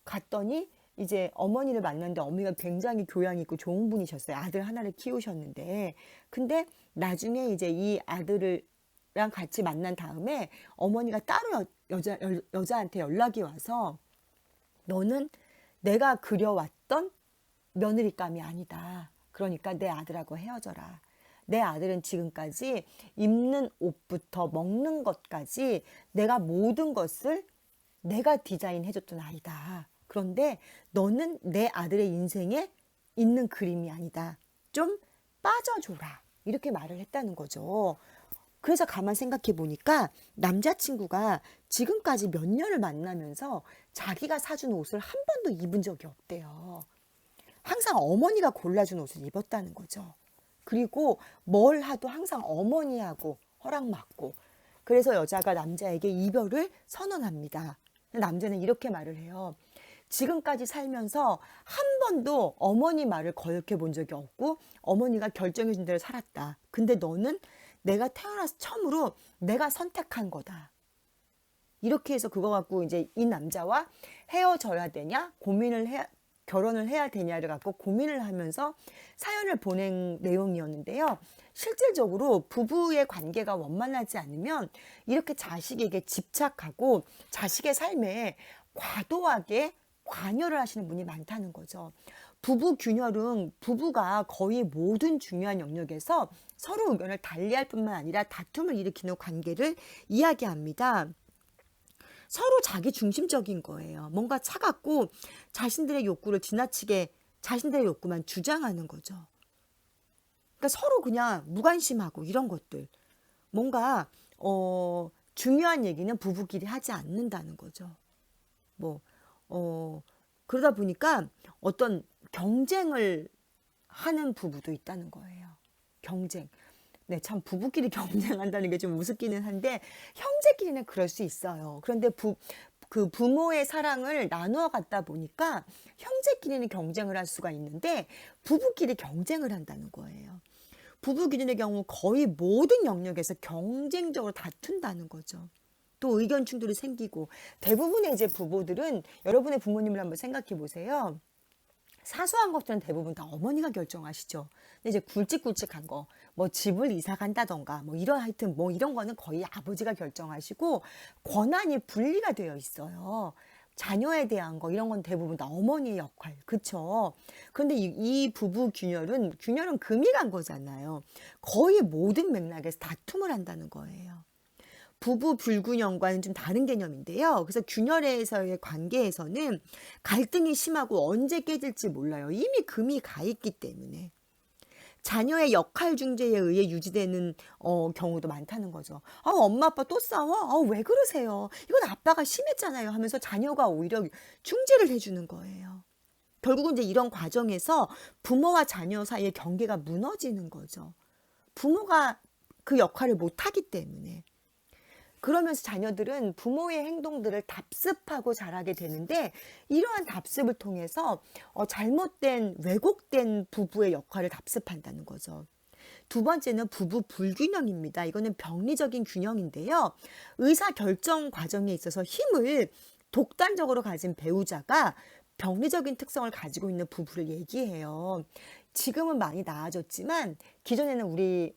갔더니 이제 어머니를 만났는데 어머니가 굉장히 교양 있고 좋은 분이셨어요. 아들 하나를 키우셨는데. 근데 나중에 이제 이 아들이랑 같이 만난 다음에 어머니가 따로 여자한테 연락이 와서 너는 내가 그려왔던 며느리감이 아니다. 그러니까 내 아들하고 헤어져라. 내 아들은 지금까지 입는 옷부터 먹는 것까지 내가 모든 것을 내가 디자인해줬던 아이다. 그런데 너는 내 아들의 인생에 있는 그림이 아니다. 좀 빠져줘라. 이렇게 말을 했다는 거죠. 그래서 가만 생각해 보니까 남자친구가 지금까지 몇 년을 만나면서 자기가 사준 옷을 한 번도 입은 적이 없대요. 항상 어머니가 골라준 옷을 입었다는 거죠. 그리고 뭘 하도 항상 어머니하고 허락받고. 그래서 여자가 남자에게 이별을 선언합니다. 남자는 이렇게 말을 해요. 지금까지 살면서 한 번도 어머니 말을 거역해 본 적이 없고 어머니가 결정해 준 대로 살았다. 근데 너는 내가 태어나서 처음으로 내가 선택한 거다. 이렇게 해서 그거 갖고 이제 이 남자와 헤어져야 되냐, 결혼을 해야 되냐를 갖고 고민을 하면서 사연을 보낸 내용이었는데요. 실질적으로 부부의 관계가 원만하지 않으면 이렇게 자식에게 집착하고 자식의 삶에 과도하게 관여를 하시는 분이 많다는 거죠. 부부 균열은 부부가 거의 모든 중요한 영역에서 서로 의견을 달리할 뿐만 아니라 다툼을 일으키는 관계를 이야기합니다. 서로 자기 중심적인 거예요. 뭔가 차갑고 자신들의 욕구를 지나치게 자신들의 욕구만 주장하는 거죠. 그러니까 서로 그냥 무관심하고 이런 것들. 뭔가 중요한 얘기는 부부끼리 하지 않는다는 거죠. 뭐 그러다 보니까 어떤 경쟁을 하는 부부도 있다는 거예요. 경쟁. 네, 참 부부끼리 경쟁한다는 게 좀 우습기는 한데 형제끼리는 그럴 수 있어요. 그런데 그 부모의 사랑을 나누어 갖다 보니까 형제끼리는 경쟁을 할 수가 있는데 부부끼리 경쟁을 한다는 거예요. 부부끼리의 경우 거의 모든 영역에서 경쟁적으로 다툰다는 거죠. 또 의견 충돌이 생기고 대부분의 이제 부부들은 여러분의 부모님을 한번 생각해 보세요. 사소한 것들은 대부분 다 어머니가 결정하시죠. 근데 이제 굵직굵직한 거, 뭐 집을 이사 간다던가, 뭐 이런 하여튼 뭐 이런 거는 거의 아버지가 결정하시고 권한이 분리가 되어 있어요. 자녀에 대한 거 이런 건 대부분 다 어머니의 역할, 그쵸? 그런데 이 부부 균열은 금이 간 거잖아요. 거의 모든 맥락에서 다툼을 한다는 거예요. 부부 불균형과는 좀 다른 개념인데요. 그래서 균열에서의 관계에서는 갈등이 심하고 언제 깨질지 몰라요. 이미 금이 가 있기 때문에. 자녀의 역할 중재에 의해 유지되는 경우도 많다는 거죠. 엄마 아빠 또 싸워? 왜 그러세요? 이건 아빠가 심했잖아요 하면서 자녀가 오히려 중재를 해주는 거예요. 결국은 이제 이런 과정에서 부모와 자녀 사이의 경계가 무너지는 거죠. 부모가 그 역할을 못하기 때문에. 그러면서 자녀들은 부모의 행동들을 답습하고 자라게 되는데 이러한 답습을 통해서 잘못된 왜곡된 부부의 역할을 답습한다는 거죠. 두 번째는 부부 불균형입니다. 이거는 병리적인 균형인데요. 의사결정 과정에 있어서 힘을 독단적으로 가진 배우자가 병리적인 특성을 가지고 있는 부부를 얘기해요. 지금은 많이 나아졌지만 기존에는 우리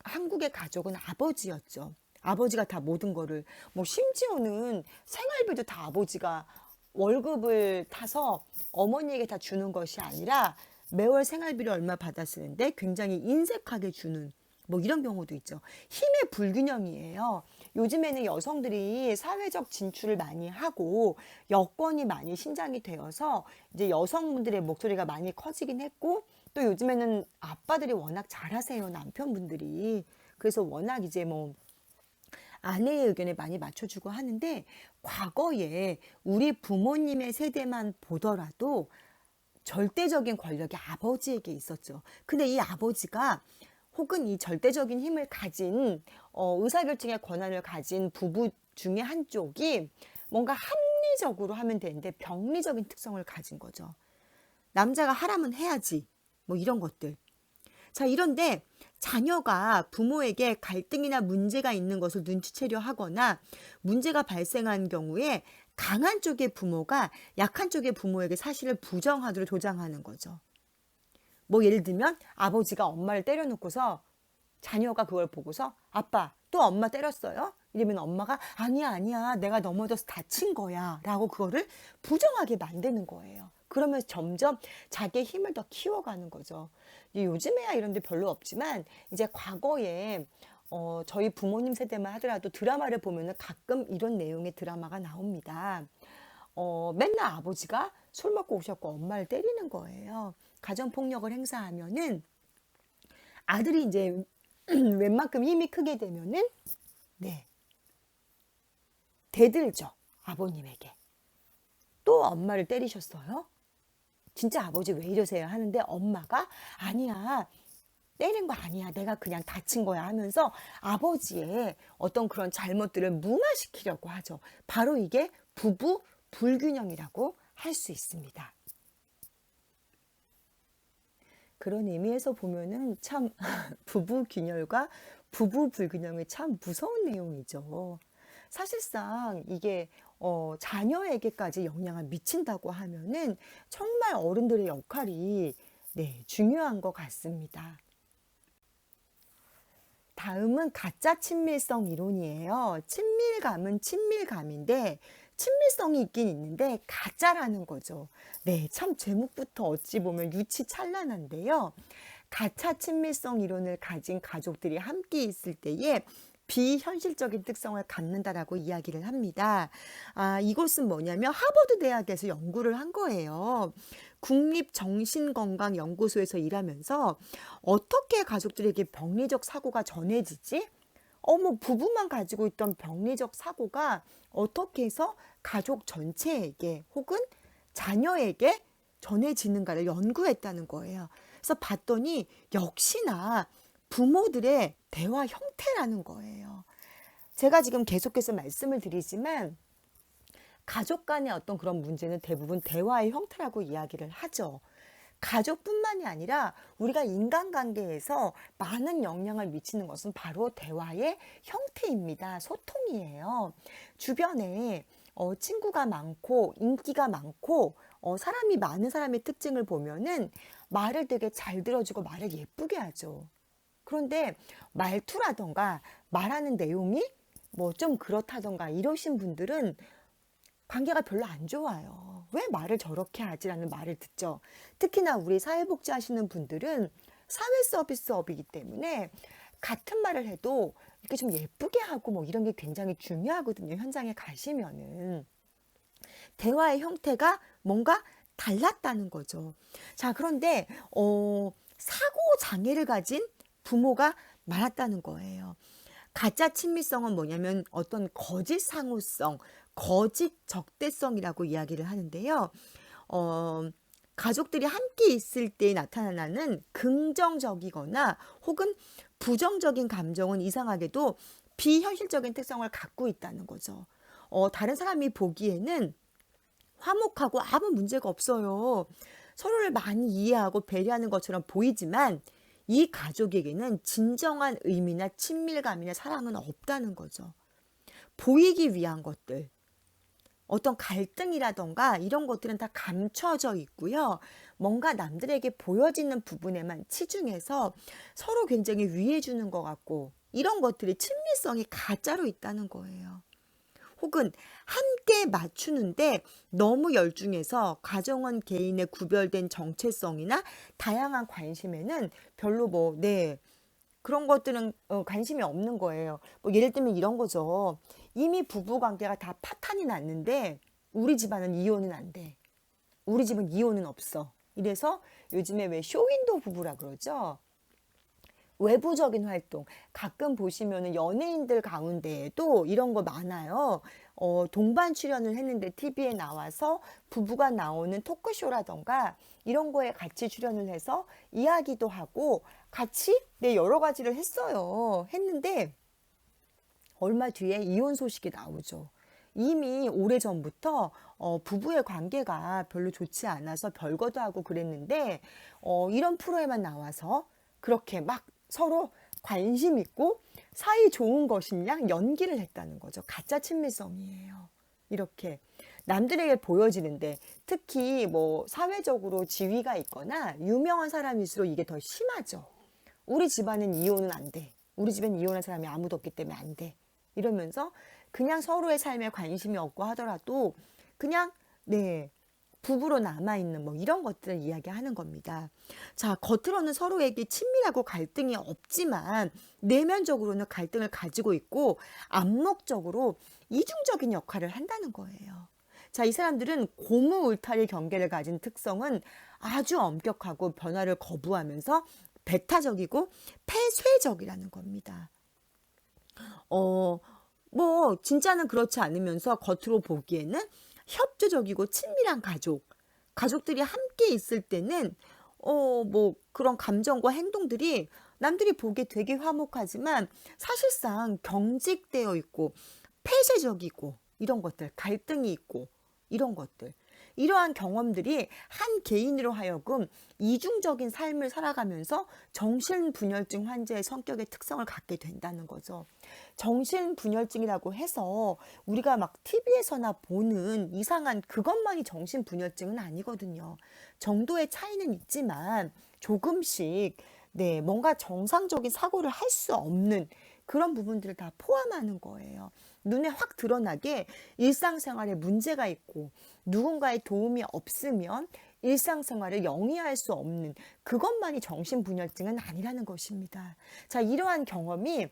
한국의 가족은 아버지였죠. 아버지가 다 모든 거를 뭐 심지어는 생활비도 다 아버지가 월급을 타서 어머니에게 다 주는 것이 아니라 매월 생활비를 얼마 받아 쓰는데 굉장히 인색하게 주는 뭐 이런 경우도 있죠. 힘의 불균형이에요. 요즘에는 여성들이 사회적 진출을 많이 하고 여건이 많이 신장이 되어서 이제 여성분들의 목소리가 많이 커지긴 했고 또 요즘에는 아빠들이 워낙 잘하세요. 남편분들이. 그래서 워낙 이제 뭐 아내의 의견에 많이 맞춰주고 하는데 과거에 우리 부모님의 세대만 보더라도 절대적인 권력이 아버지에게 있었죠. 근데 이 아버지가 혹은 이 절대적인 힘을 가진 의사결정의 권한을 가진 부부 중에 한쪽이 뭔가 합리적으로 하면 되는데 병리적인 특성을 가진 거죠. 남자가 하라면 해야지 뭐 이런 것들. 자, 이런데 자녀가 부모에게 갈등이나 문제가 있는 것을 눈치채려 하거나 문제가 발생한 경우에 강한 쪽의 부모가 약한 쪽의 부모에게 사실을 부정하도록 조장하는 거죠. 뭐 예를 들면 아버지가 엄마를 때려놓고서 자녀가 그걸 보고서 아빠 또 엄마 때렸어요? 이러면 엄마가 아니야 내가 넘어져서 다친 거야 라고 그거를 부정하게 만드는 거예요. 그러면서 점점 자기의 힘을 더 키워가는 거죠. 요즘에야 이런 데 별로 없지만 이제 과거에 저희 부모님 세대만 하더라도 드라마를 보면은 가끔 이런 내용의 드라마가 나옵니다. 맨날 아버지가 술 먹고 오셨고 엄마를 때리는 거예요. 가정폭력을 행사하면은 아들이 이제 웬만큼 힘이 크게 되면은 네 대들죠. 아버님에게. 또 엄마를 때리셨어요? 진짜 아버지 왜 이러세요? 하는데 엄마가 아니야 때린 거 아니야. 내가 그냥 다친 거야 하면서 아버지의 어떤 그런 잘못들을 무마시키려고 하죠. 바로 이게 부부 불균형이라고 할 수 있습니다. 그런 의미에서 보면은 참 부부 균열과 부부 불균형이 참 무서운 내용이죠. 사실상 이게 자녀에게까지 영향을 미친다고 하면은 정말 어른들의 역할이 네, 중요한 것 같습니다. 다음은 가짜 친밀성 이론이에요. 친밀감은 친밀감인데 친밀성이 있긴 있는데 가짜라는 거죠. 네, 참 제목부터 어찌 보면 유치찬란한데요. 가짜 친밀성 이론을 가진 가족들이 함께 있을 때에 비현실적인 특성을 갖는다라고 이야기를 합니다. 이것은 뭐냐면 하버드 대학에서 연구를 한 거예요. 국립정신건강연구소에서 일하면서 어떻게 가족들에게 병리적 사고가 전해지지? 뭐 부부만 가지고 있던 병리적 사고가 어떻게 해서 가족 전체에게 혹은 자녀에게 전해지는가를 연구했다는 거예요. 그래서 봤더니 역시나 부모들의 대화 형태라는 거예요. 제가 지금 계속해서 말씀을 드리지만 가족 간의 어떤 그런 문제는 대부분 대화의 형태라고 이야기를 하죠. 가족뿐만이 아니라 우리가 인간관계에서 많은 영향을 미치는 것은 바로 대화의 형태입니다. 소통이에요. 주변에 친구가 많고 인기가 많고 사람이 많은 사람의 특징을 보면은 말을 되게 잘 들어주고 말을 예쁘게 하죠. 그런데 말투라던가 말하는 내용이 뭐 좀 그렇다던가 이러신 분들은 관계가 별로 안 좋아요. 왜 말을 저렇게 하지라는 말을 듣죠. 특히나 우리 사회복지 하시는 분들은 사회 서비스업이기 때문에 같은 말을 해도 이렇게 좀 예쁘게 하고 뭐 이런 게 굉장히 중요하거든요. 현장에 가시면은. 대화의 형태가 뭔가 달랐다는 거죠. 자, 그런데 사고 장애를 가진 부모가 많았다는 거예요. 가짜 친밀성은 뭐냐면 어떤 거짓 상호성, 거짓 적대성이라고 이야기를 하는데요. 가족들이 함께 있을 때 나타나는 긍정적이거나 혹은 부정적인 감정은 이상하게도 비현실적인 특성을 갖고 있다는 거죠. 다른 사람이 보기에는 화목하고 아무 문제가 없어요. 서로를 많이 이해하고 배려하는 것처럼 보이지만 이 가족에게는 진정한 의미나 친밀감이나 사랑은 없다는 거죠. 보이기 위한 것들, 어떤 갈등이라던가 이런 것들은 다 감춰져 있고요. 뭔가 남들에게 보여지는 부분에만 치중해서 서로 굉장히 위해주는 것 같고 이런 것들이 친밀성이 가짜로 있다는 거예요. 혹은 함께 맞추는데 너무 열중해서 가정원 개인의 구별된 정체성이나 다양한 관심에는 별로 그런 것들은 관심이 없는 거예요. 뭐 예를 들면 이런 거죠. 이미 부부 관계가 다 파탄이 났는데 우리 집안은 이혼은 안 돼. 우리 집은 이혼은 없어. 이래서 요즘에 왜 쇼윈도 부부라 그러죠? 외부적인 활동 가끔 보시면은 연예인들 가운데에도 이런 거 많아요. 동반 출연을 했는데 TV에 나와서 부부가 나오는 토크쇼라던가 이런 거에 같이 출연을 해서 이야기도 하고 같이 여러 가지를 했는데 얼마 뒤에 이혼 소식이 나오죠. 이미 오래전부터 부부의 관계가 별로 좋지 않아서 별거도 하고 그랬는데 이런 프로에만 나와서 그렇게 막 서로 관심 있고 사이 좋은 것인 양 연기를 했다는 거죠. 가짜 친밀성이에요. 이렇게 남들에게 보여지는데 특히 뭐 사회적으로 지위가 있거나 유명한 사람일수록 이게 더 심하죠. 우리 집안은 이혼은 안 돼. 우리 집엔 이혼한 사람이 아무도 없기 때문에 안 돼. 이러면서 그냥 서로의 삶에 관심이 없고 하더라도 그냥 부부로 남아있는 뭐 이런 것들을 이야기하는 겁니다. 자, 겉으로는 서로에게 친밀하고 갈등이 없지만 내면적으로는 갈등을 가지고 있고 암묵적으로 이중적인 역할을 한다는 거예요. 자, 이 사람들은 고무 울타리 경계를 가진 특성은 아주 엄격하고 변화를 거부하면서 배타적이고 폐쇄적이라는 겁니다. 진짜는 그렇지 않으면서 겉으로 보기에는 협조적이고 친밀한 가족들이 함께 있을 때는 그런 감정과 행동들이 남들이 보기에 되게 화목하지만 사실상 경직되어 있고 폐쇄적이고 이런 것들, 갈등이 있고 이런 것들. 이러한 경험들이 한 개인으로 하여금 이중적인 삶을 살아가면서 정신분열증 환자의 성격의 특성을 갖게 된다는 거죠. 정신분열증이라고 해서 우리가 막 TV에서나 보는 이상한 그것만이 정신분열증은 아니거든요. 정도의 차이는 있지만 조금씩 뭔가 정상적인 사고를 할 수 없는 그런 부분들을 다 포함하는 거예요. 눈에 확 드러나게 일상생활에 문제가 있고 누군가의 도움이 없으면 일상생활을 영위할 수 없는 그것만이 정신분열증은 아니라는 것입니다. 자, 이러한 경험이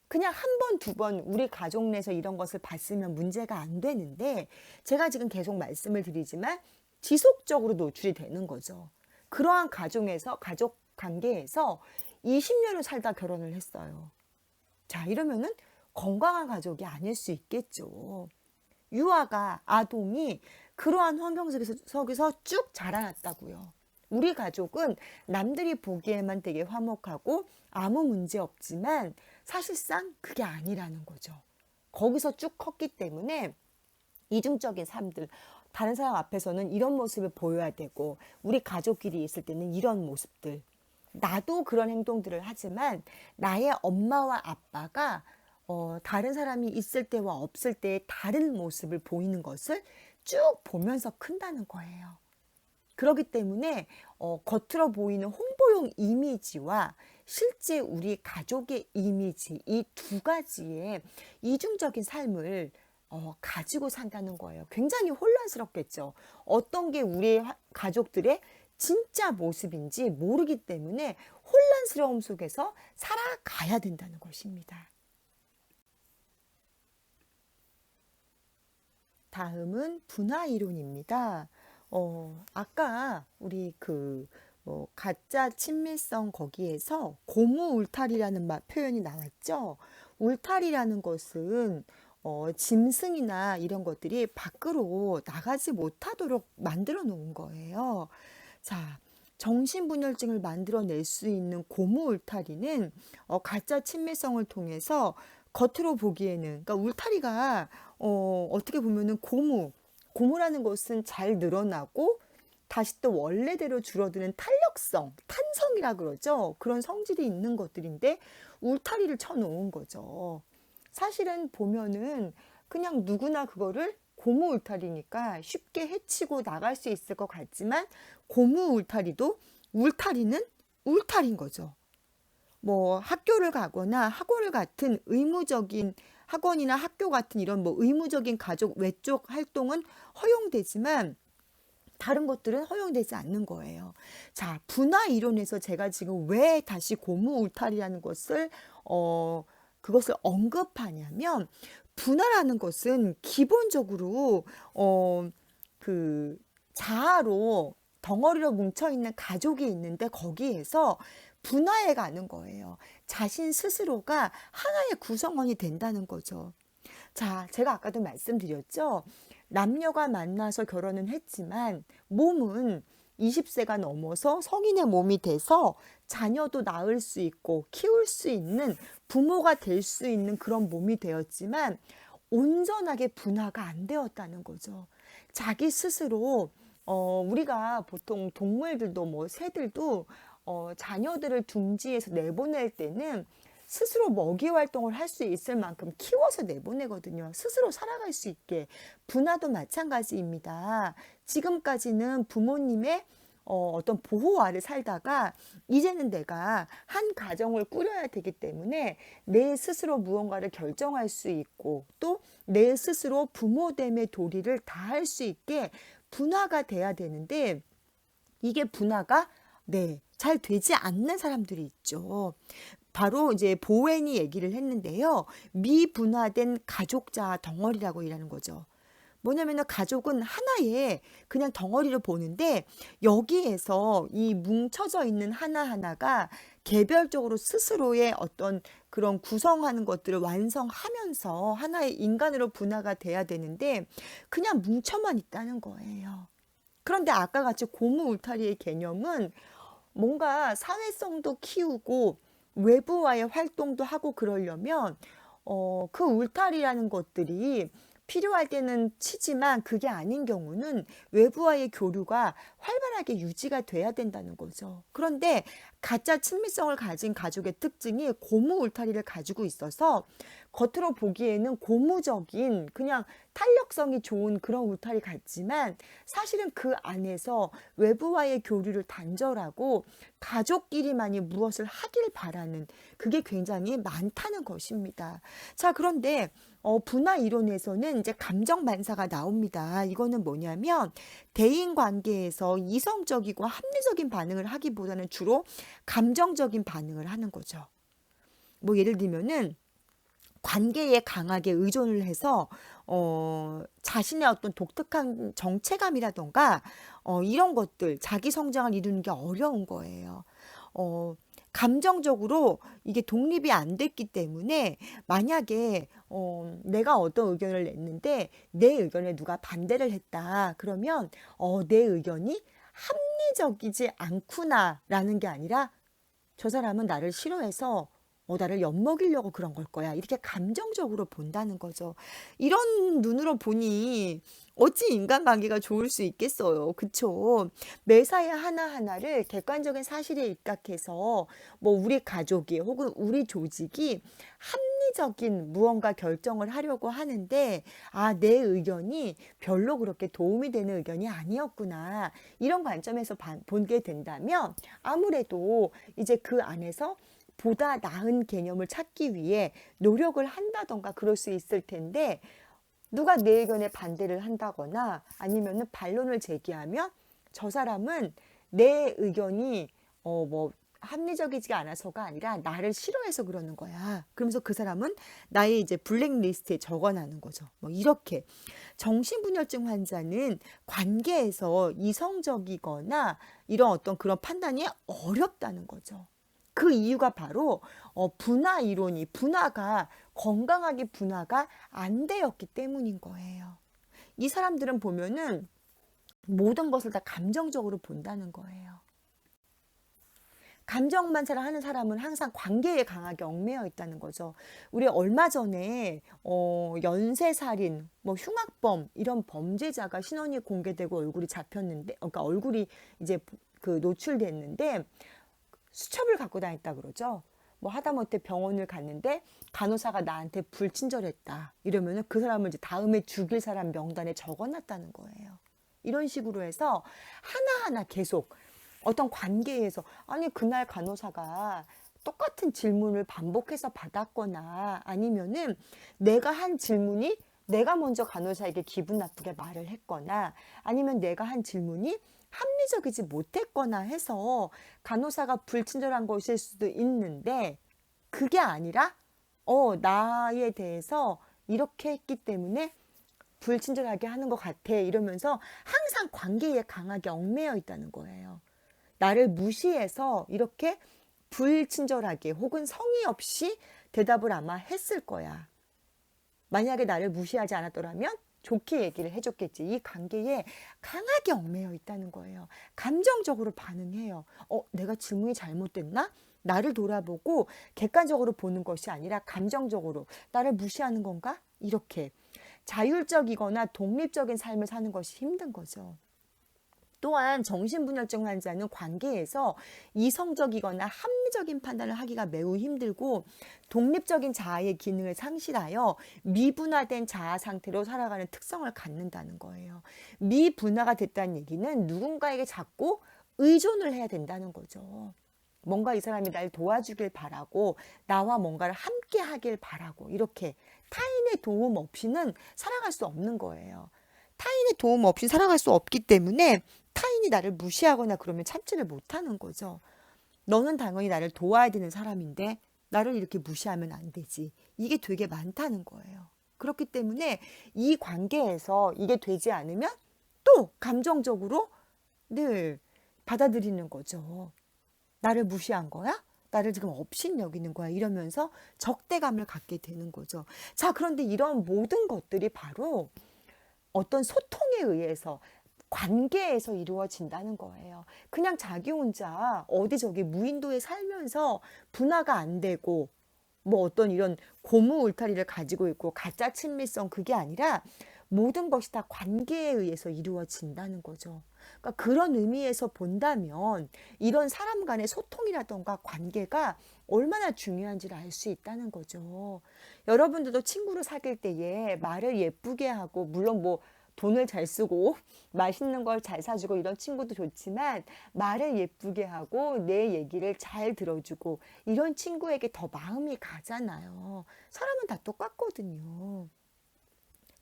그냥 한 번, 두 번 우리 가족 내에서 이런 것을 봤으면 문제가 안 되는데 제가 지금 계속 말씀을 드리지만 지속적으로 노출이 되는 거죠. 그러한 가족 관계에서 20년을 살다 결혼을 했어요. 자, 이러면은 건강한 가족이 아닐 수 있겠죠. 유아가, 아동이 그러한 환경 속에서 쭉 자라났다고요. 우리 가족은 남들이 보기에만 되게 화목하고 아무 문제 없지만 사실상 그게 아니라는 거죠. 거기서 쭉 컸기 때문에 이중적인 삶들, 다른 사람 앞에서는 이런 모습을 보여야 되고 우리 가족끼리 있을 때는 이런 모습들. 나도 그런 행동들을 하지만 나의 엄마와 아빠가 다른 사람이 있을 때와 없을 때의 다른 모습을 보이는 것을 쭉 보면서 큰다는 거예요. 그렇기 때문에 겉으로 보이는 홍보용 이미지와 실제 우리 가족의 이미지 이 두 가지의 이중적인 삶을 가지고 산다는 거예요. 굉장히 혼란스럽겠죠. 어떤 게 우리 가족들의 진짜 모습인지 모르기 때문에 혼란스러움 속에서 살아가야 된다는 것입니다. 다음은 분화 이론입니다. 아까 우리 가짜 친밀성 거기에서 고무 울타리라는 표현이 나왔죠. 울타리라는 것은 짐승이나 이런 것들이 밖으로 나가지 못하도록 만들어 놓은 거예요. 자, 정신분열증을 만들어낼 수 있는 고무 울타리는 가짜 친밀성을 통해서 겉으로 보기에는 그러니까 울타리가 어떻게 보면은 고무라는 것은 잘 늘어나고 다시 또 원래대로 줄어드는 탄력성, 탄성이라 그러죠. 그런 성질이 있는 것들인데 울타리를 쳐놓은 거죠. 사실은 보면은 그냥 누구나 그거를 고무 울타리니까 쉽게 해치고 나갈 수 있을 것 같지만 고무 울타리도 울타리는 울타리인 거죠. 뭐 학교를 가거나 학원을 같은 의무적인 학원이나 학교 같은 이런 의무적인 가족 외적 활동은 허용되지만 다른 것들은 허용되지 않는 거예요. 자, 분화 이론에서 제가 지금 왜 다시 고무 울타리라는 것을 그것을 언급하냐면 분화라는 것은 기본적으로 그 자아로 덩어리로 뭉쳐있는 가족이 있는데 거기에서 분화해 가는 거예요. 자신 스스로가 하나의 구성원이 된다는 거죠. 자, 제가 아까도 말씀드렸죠. 남녀가 만나서 결혼은 했지만 몸은 20세가 넘어서 성인의 몸이 돼서 자녀도 낳을 수 있고 키울 수 있는 부모가 될 수 있는 그런 몸이 되었지만 온전하게 분화가 안 되었다는 거죠. 자기 스스로 우리가 보통 동물들도 새들도 자녀들을 둥지에서 내보낼 때는 스스로 먹이 활동을 할 수 있을 만큼 키워서 내보내거든요. 스스로 살아갈 수 있게. 분화도 마찬가지입니다. 지금까지는 부모님의 어떤 보호 아래 살다가 이제는 내가 한 가정을 꾸려야 되기 때문에 내 스스로 무언가를 결정할 수 있고 또 내 스스로 부모됨의 도리를 다할 수 있게 분화가 돼야 되는데 이게 분화가 잘 되지 않는 사람들이 있죠. 바로 이제 보웬이 얘기를 했는데요. 미분화된 가족자 덩어리라고 일하는 거죠. 뭐냐면은 가족은 하나의 그냥 덩어리를 보는데 여기에서 이 뭉쳐져 있는 하나하나가 개별적으로 스스로의 어떤 그런 구성하는 것들을 완성하면서 하나의 인간으로 분화가 돼야 되는데 그냥 뭉쳐만 있다는 거예요. 그런데 아까 같이 고무 울타리의 개념은 뭔가 사회성도 키우고 외부와의 활동도 하고 그러려면 그 울타리라는 것들이 필요할 때는 치지만 그게 아닌 경우는 외부와의 교류가 활발하게 유지가 돼야 된다는 거죠. 그런데 가짜 친밀성을 가진 가족의 특징이 고무 울타리를 가지고 있어서 겉으로 보기에는 고무적인 그냥 탄력성이 좋은 그런 울타리 같지만 사실은 그 안에서 외부와의 교류를 단절하고 가족끼리만이 무엇을 하길 바라는 그게 굉장히 많다는 것입니다. 자, 그런데 분화 이론에서는 이제 감정 반사가 나옵니다. 이거는 뭐냐면 대인 관계에서 이성적이고 합리적인 반응을 하기보다는 주로 감정적인 반응을 하는 거죠. 뭐 예를 들면은 관계에 강하게 의존을 해서 자신의 어떤 독특한 정체감이라던가 이런 것들 자기 성장을 이루는 게 어려운 거예요. 감정적으로 이게 독립이 안 됐기 때문에 만약에 내가 어떤 의견을 냈는데 내 의견에 누가 반대를 했다. 그러면 내 의견이 합리적이지 않구나라는 게 아니라 저 사람은 나를 싫어해서 나를 엿먹이려고 그런 걸 거야. 이렇게 감정적으로 본다는 거죠. 이런 눈으로 보니 어찌 인간관계가 좋을 수 있겠어요. 그쵸? 매사에 하나하나를 객관적인 사실에 입각해서 뭐 우리 가족이 혹은 우리 조직이 합리적인 무언가 결정을 하려고 하는데 내 의견이 별로 그렇게 도움이 되는 의견이 아니었구나. 이런 관점에서 보게 된다면 아무래도 이제 그 안에서 보다 나은 개념을 찾기 위해 노력을 한다던가 그럴 수 있을 텐데 누가 내 의견에 반대를 한다거나 아니면은 반론을 제기하면 저 사람은 내 의견이 뭐 합리적이지 않아서가 아니라 나를 싫어해서 그러는 거야. 그러면서 그 사람은 나의 이제 블랙리스트에 적어놔는 거죠. 뭐 이렇게 정신분열증 환자는 관계에서 이성적이거나 이런 어떤 그런 판단이 어렵다는 거죠. 그 이유가 바로 분화 이론이 분화가 건강하게 분화가 안 되었기 때문인 거예요. 이 사람들은 보면은 모든 것을 다 감정적으로 본다는 거예요. 감정 반사를 하는 사람은 항상 관계에 강하게 얽매여 있다는 거죠. 우리 얼마 전에 연쇄살인, 뭐 흉악범 이런 범죄자가 신원이 공개되고 얼굴이 잡혔는데, 그러니까 얼굴이 이제 그 노출됐는데 수첩을 갖고 다녔다 그러죠. 뭐 하다못해 병원을 갔는데 간호사가 나한테 불친절했다 이러면은 그 사람을 이제 다음에 죽일 사람 명단에 적어놨다는 거예요. 이런 식으로 해서 하나하나 계속 어떤 관계에서 아니 그날 간호사가 똑같은 질문을 반복해서 받았거나 아니면은 내가 한 질문이 내가 먼저 간호사에게 기분 나쁘게 말을 했거나 아니면 내가 한 질문이 합리적이지 못했거나 해서 간호사가 불친절한 것일 수도 있는데 그게 아니라 나에 대해서 이렇게 했기 때문에 불친절하게 하는 것 같아 이러면서 항상 관계에 강하게 얽매여 있다는 거예요. 나를 무시해서 이렇게 불친절하게 혹은 성의 없이 대답을 아마 했을 거야. 만약에 나를 무시하지 않았더라면 좋게 얘기를 해줬겠지. 이 관계에 강하게 얽매여 있다는 거예요. 감정적으로 반응해요. 내가 질문이 잘못됐나? 나를 돌아보고 객관적으로 보는 것이 아니라 감정적으로 나를 무시하는 건가? 이렇게 자율적이거나 독립적인 삶을 사는 것이 힘든 거죠. 또한 정신분열증 환자는 관계에서 이성적이거나 합리적인 판단을 하기가 매우 힘들고 독립적인 자아의 기능을 상실하여 미분화된 자아 상태로 살아가는 특성을 갖는다는 거예요. 미분화가 됐다는 얘기는 누군가에게 자꾸 의존을 해야 된다는 거죠. 뭔가 이 사람이 날 도와주길 바라고 나와 뭔가를 함께 하길 바라고 이렇게 타인의 도움 없이는 살아갈 수 없는 거예요. 타인의 도움 없이 살아갈 수 없기 때문에 타인이 나를 무시하거나 그러면 참지를 못하는 거죠. 너는 당연히 나를 도와야 되는 사람인데 나를 이렇게 무시하면 안 되지. 이게 되게 많다는 거예요. 그렇기 때문에 이 관계에서 이게 되지 않으면 또 감정적으로 늘 받아들이는 거죠. 나를 무시한 거야? 나를 지금 업신 여기는 거야? 이러면서 적대감을 갖게 되는 거죠. 자, 그런데 이런 모든 것들이 바로 어떤 소통에 의해서 관계에서 이루어진다는 거예요. 그냥 자기 혼자 어디 저기 무인도에 살면서 분화가 안 되고 뭐 어떤 이런 고무 울타리를 가지고 있고 가짜 친밀성, 그게 아니라 모든 것이 다 관계에 의해서 이루어진다는 거죠. 그러니까 그런 의미에서 본다면 이런 사람 간의 소통이라던가 관계가 얼마나 중요한지를 알 수 있다는 거죠. 여러분들도 친구를 사귈 때에 말을 예쁘게 하고, 물론 뭐 돈을 잘 쓰고 맛있는 걸 잘 사주고 이런 친구도 좋지만, 말을 예쁘게 하고 내 얘기를 잘 들어주고 이런 친구에게 더 마음이 가잖아요. 사람은 다 똑같거든요.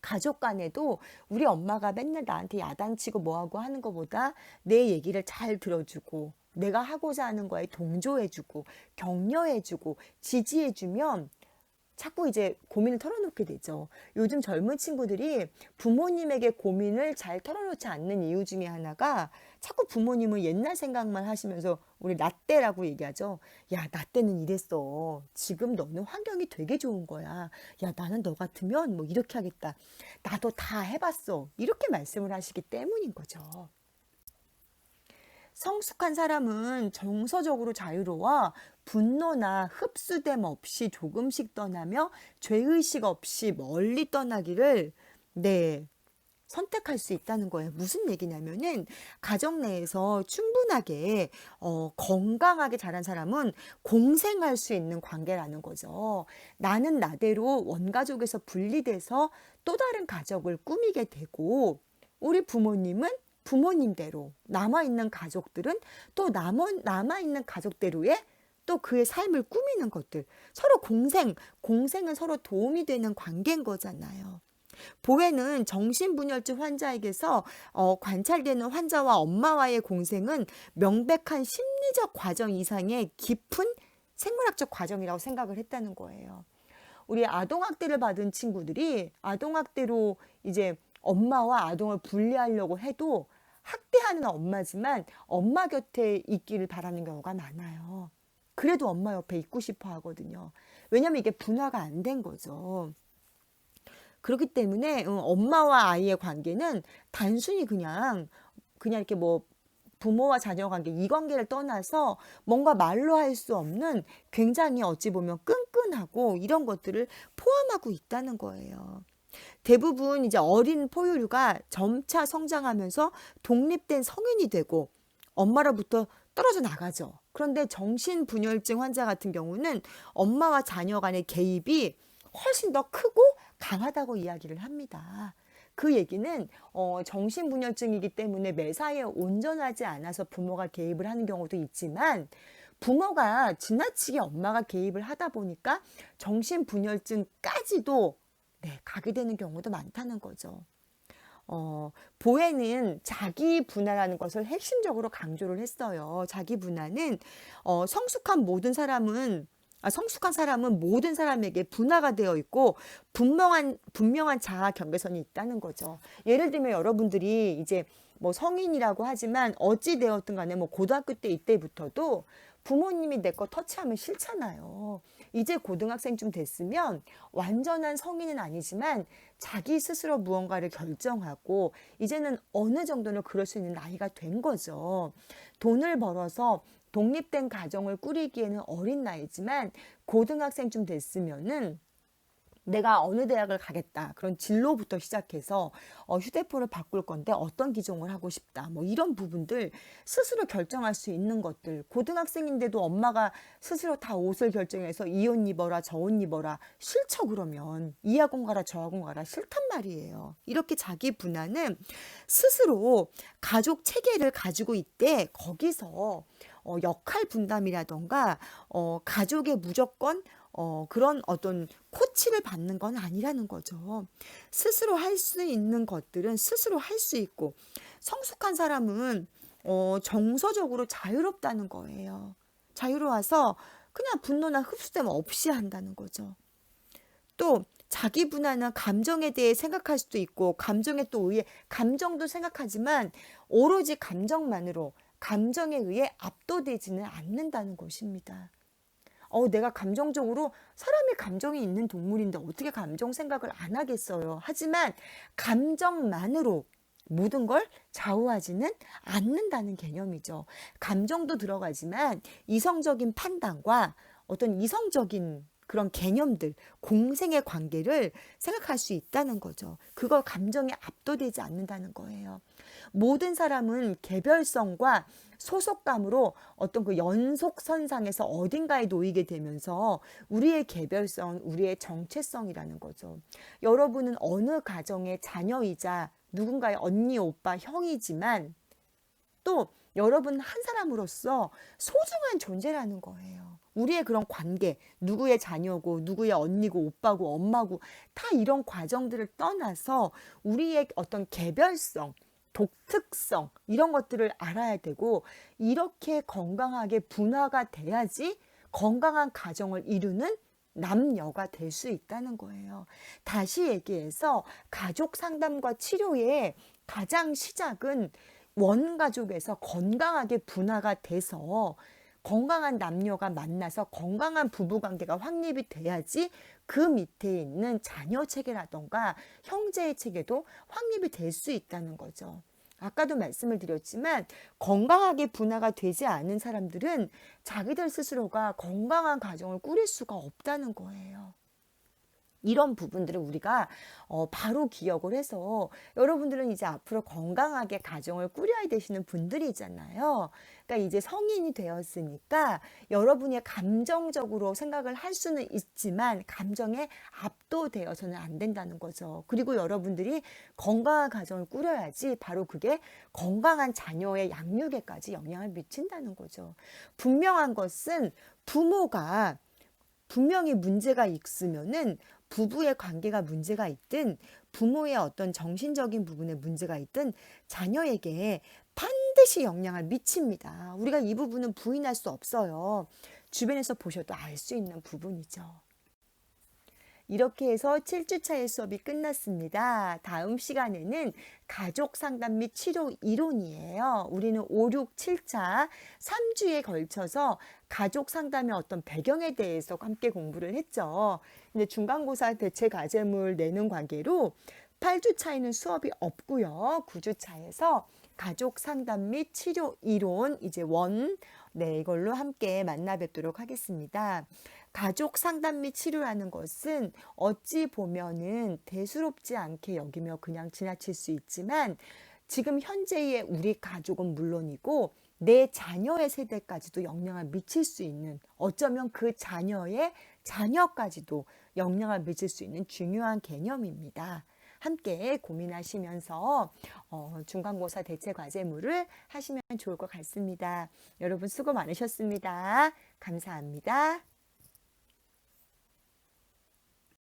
가족 간에도 우리 엄마가 맨날 나한테 야단치고 뭐하고 하는 것보다 내 얘기를 잘 들어주고 내가 하고자 하는 거에 동조해주고 격려해주고 지지해주면 자꾸 이제 고민을 털어놓게 되죠. 요즘 젊은 친구들이 부모님에게 고민을 잘 털어놓지 않는 이유 중에 하나가, 자꾸 부모님은 옛날 생각만 하시면서, 우리 라떼라고 얘기하죠. 야, 나 때는 이랬어. 지금 너는 환경이 되게 좋은 거야. 야, 나는 너 같으면 뭐 이렇게 하겠다. 나도 다 해봤어. 이렇게 말씀을 하시기 때문인 거죠. 성숙한 사람은 정서적으로 자유로워 분노나 흡수됨 없이 조금씩 떠나며 죄의식 없이 멀리 떠나기를, 네, 선택할 수 있다는 거예요. 무슨 얘기냐면은, 가정 내에서 충분하게 건강하게 자란 사람은 공생할 수 있는 관계라는 거죠. 나는 나대로 원가족에서 분리돼서 또 다른 가족을 꾸미게 되고, 우리 부모님은 부모님대로, 남아있는 가족들은 또 남아있는 가족대로의 또 그의 삶을 꾸미는 것들. 서로 공생은 서로 도움이 되는 관계인 거잖아요. 보혜는 정신분열증 환자에게서 관찰되는 환자와 엄마와의 공생은 명백한 심리적 과정 이상의 깊은 생물학적 과정이라고 생각을 했다는 거예요. 우리 아동학대를 받은 친구들이 아동학대로 이제 엄마와 아동을 분리하려고 해도 학대하는 엄마지만 엄마 곁에 있기를 바라는 경우가 많아요. 그래도 엄마 옆에 있고 싶어 하거든요. 왜냐면 이게 분화가 안 된 거죠. 그렇기 때문에 엄마와 아이의 관계는 단순히 그냥 이렇게 뭐 부모와 자녀 관계, 이 관계를 떠나서 뭔가 말로 할 수 없는 굉장히 어찌 보면 끈끈하고 이런 것들을 포함하고 있다는 거예요. 대부분 이제 어린 포유류가 점차 성장하면서 독립된 성인이 되고 엄마로부터 떨어져 나가죠. 그런데 정신분열증 환자 같은 경우는 엄마와 자녀 간의 개입이 훨씬 더 크고 강하다고 이야기를 합니다. 그 얘기는 정신분열증이기 때문에 매사에 온전하지 않아서 부모가 개입을 하는 경우도 있지만, 부모가 지나치게 엄마가 개입을 하다 보니까 정신분열증까지도, 네, 가게 되는 경우도 많다는 거죠. 보혜는 자기 분화라는 것을 핵심적으로 강조를 했어요. 자기 분화는 성숙한 사람은 모든 사람에게 분화가 되어 있고 분명한 자아 경계선이 있다는 거죠. 예를 들면 여러분들이 이제 뭐 성인이라고 하지만 어찌 되었든 간에 뭐 고등학교 때 이때부터도 부모님이 내 거 터치하면 싫잖아요. 이제 고등학생쯤 됐으면 완전한 성인은 아니지만 자기 스스로 무언가를 결정하고 이제는 어느 정도는 그럴 수 있는 나이가 된 거죠. 돈을 벌어서 독립된 가정을 꾸리기에는 어린 나이지만 고등학생쯤 됐으면은 내가 어느 대학을 가겠다, 그런 진로부터 시작해서 휴대폰을 바꿀 건데 어떤 기종을 하고 싶다, 뭐 이런 부분들 스스로 결정할 수 있는 것들. 고등학생인데도 엄마가 스스로 다 옷을 결정해서 이 옷 입어라 저 옷 입어라, 싫죠. 그러면 이 학원 가라 저 학원 가라, 싫단 말이에요. 이렇게 자기 분화는 스스로 가족 체계를 가지고 있대. 거기서 역할 분담이라던가 가족의 무조건 그런 어떤 코치를 받는 건 아니라는 거죠. 스스로 할 수 있는 것들은 스스로 할 수 있고, 성숙한 사람은 정서적으로 자유롭다는 거예요. 자유로워서 그냥 분노나 흡수됨 없이 한다는 거죠. 또 자기 분화는 감정에 대해 생각할 수도 있고, 감정에 또 의해 감정도 생각하지만 오로지 감정에 의해 압도되지는 않는다는 것입니다. 내가 감정적으로, 사람이 감정이 있는 동물인데 어떻게 감정 생각을 안 하겠어요. 하지만 감정만으로 모든 걸 좌우하지는 않는다는 개념이죠. 감정도 들어가지만 이성적인 판단과 어떤 이성적인 그런 개념들, 공생의 관계를 생각할 수 있다는 거죠. 그걸 감정에 압도되지 않는다는 거예요. 모든 사람은 개별성과 소속감으로 어떤 그 연속선상에서 어딘가에 놓이게 되면서 우리의 개별성, 우리의 정체성이라는 거죠. 여러분은 어느 가정의 자녀이자 누군가의 언니, 오빠, 형이지만 또 여러분 한 사람으로서 소중한 존재라는 거예요. 우리의 그런 관계, 누구의 자녀고, 누구의 언니고, 오빠고, 엄마고, 다 이런 과정들을 떠나서 우리의 어떤 개별성, 독특성, 이런 것들을 알아야 되고, 이렇게 건강하게 분화가 돼야지 건강한 가정을 이루는 남녀가 될 수 있다는 거예요. 다시 얘기해서 가족 상담과 치료의 가장 시작은 원가족에서 건강하게 분화가 돼서 건강한 남녀가 만나서 건강한 부부관계가 확립이 돼야지 그 밑에 있는 자녀 체계라던가 형제의 체계도 확립이 될 수 있다는 거죠. 아까도 말씀을 드렸지만 건강하게 분화가 되지 않은 사람들은 자기들 스스로가 건강한 가정을 꾸릴 수가 없다는 거예요. 이런 부분들을 우리가 바로 기억을 해서 여러분들은 이제 앞으로 건강하게 가정을 꾸려야 되시는 분들이잖아요. 그러니까 이제 성인이 되었으니까 여러분이 감정적으로 생각을 할 수는 있지만 감정에 압도되어서는 안 된다는 거죠. 그리고 여러분들이 건강한 가정을 꾸려야지 바로 그게 건강한 자녀의 양육에까지 영향을 미친다는 거죠. 분명한 것은 부모가 분명히 문제가 있으면은 부부의 관계가 문제가 있든 부모의 어떤 정신적인 부분에 문제가 있든 자녀에게 반드시 영향을 미칩니다. 우리가 이 부분은 부인할 수 없어요. 주변에서 보셔도 알 수 있는 부분이죠. 이렇게 해서 7주차의 수업이 끝났습니다. 다음 시간에는 가족 상담 및 치료 이론이에요. 우리는 5, 6, 7차 3주에 걸쳐서 가족 상담의 어떤 배경에 대해서 함께 공부를 했죠. 근데 중간고사 대체 과제물 내는 관계로 8주차에는 수업이 없고요. 9주차에서 가족 상담 및 치료 이론 이제 이걸로 함께 만나 뵙도록 하겠습니다. 가족 상담 및 치료라는 것은 어찌 보면은 대수롭지 않게 여기며 그냥 지나칠 수 있지만 지금 현재의 우리 가족은 물론이고 내 자녀의 세대까지도 영향을 미칠 수 있는 어쩌면 그 자녀의 자녀까지도 영향을 미칠 수 있는 중요한 개념입니다. 함께 고민하시면서 중간고사 대체 과제물을 하시면 좋을 것 같습니다. 여러분 수고 많으셨습니다. 감사합니다.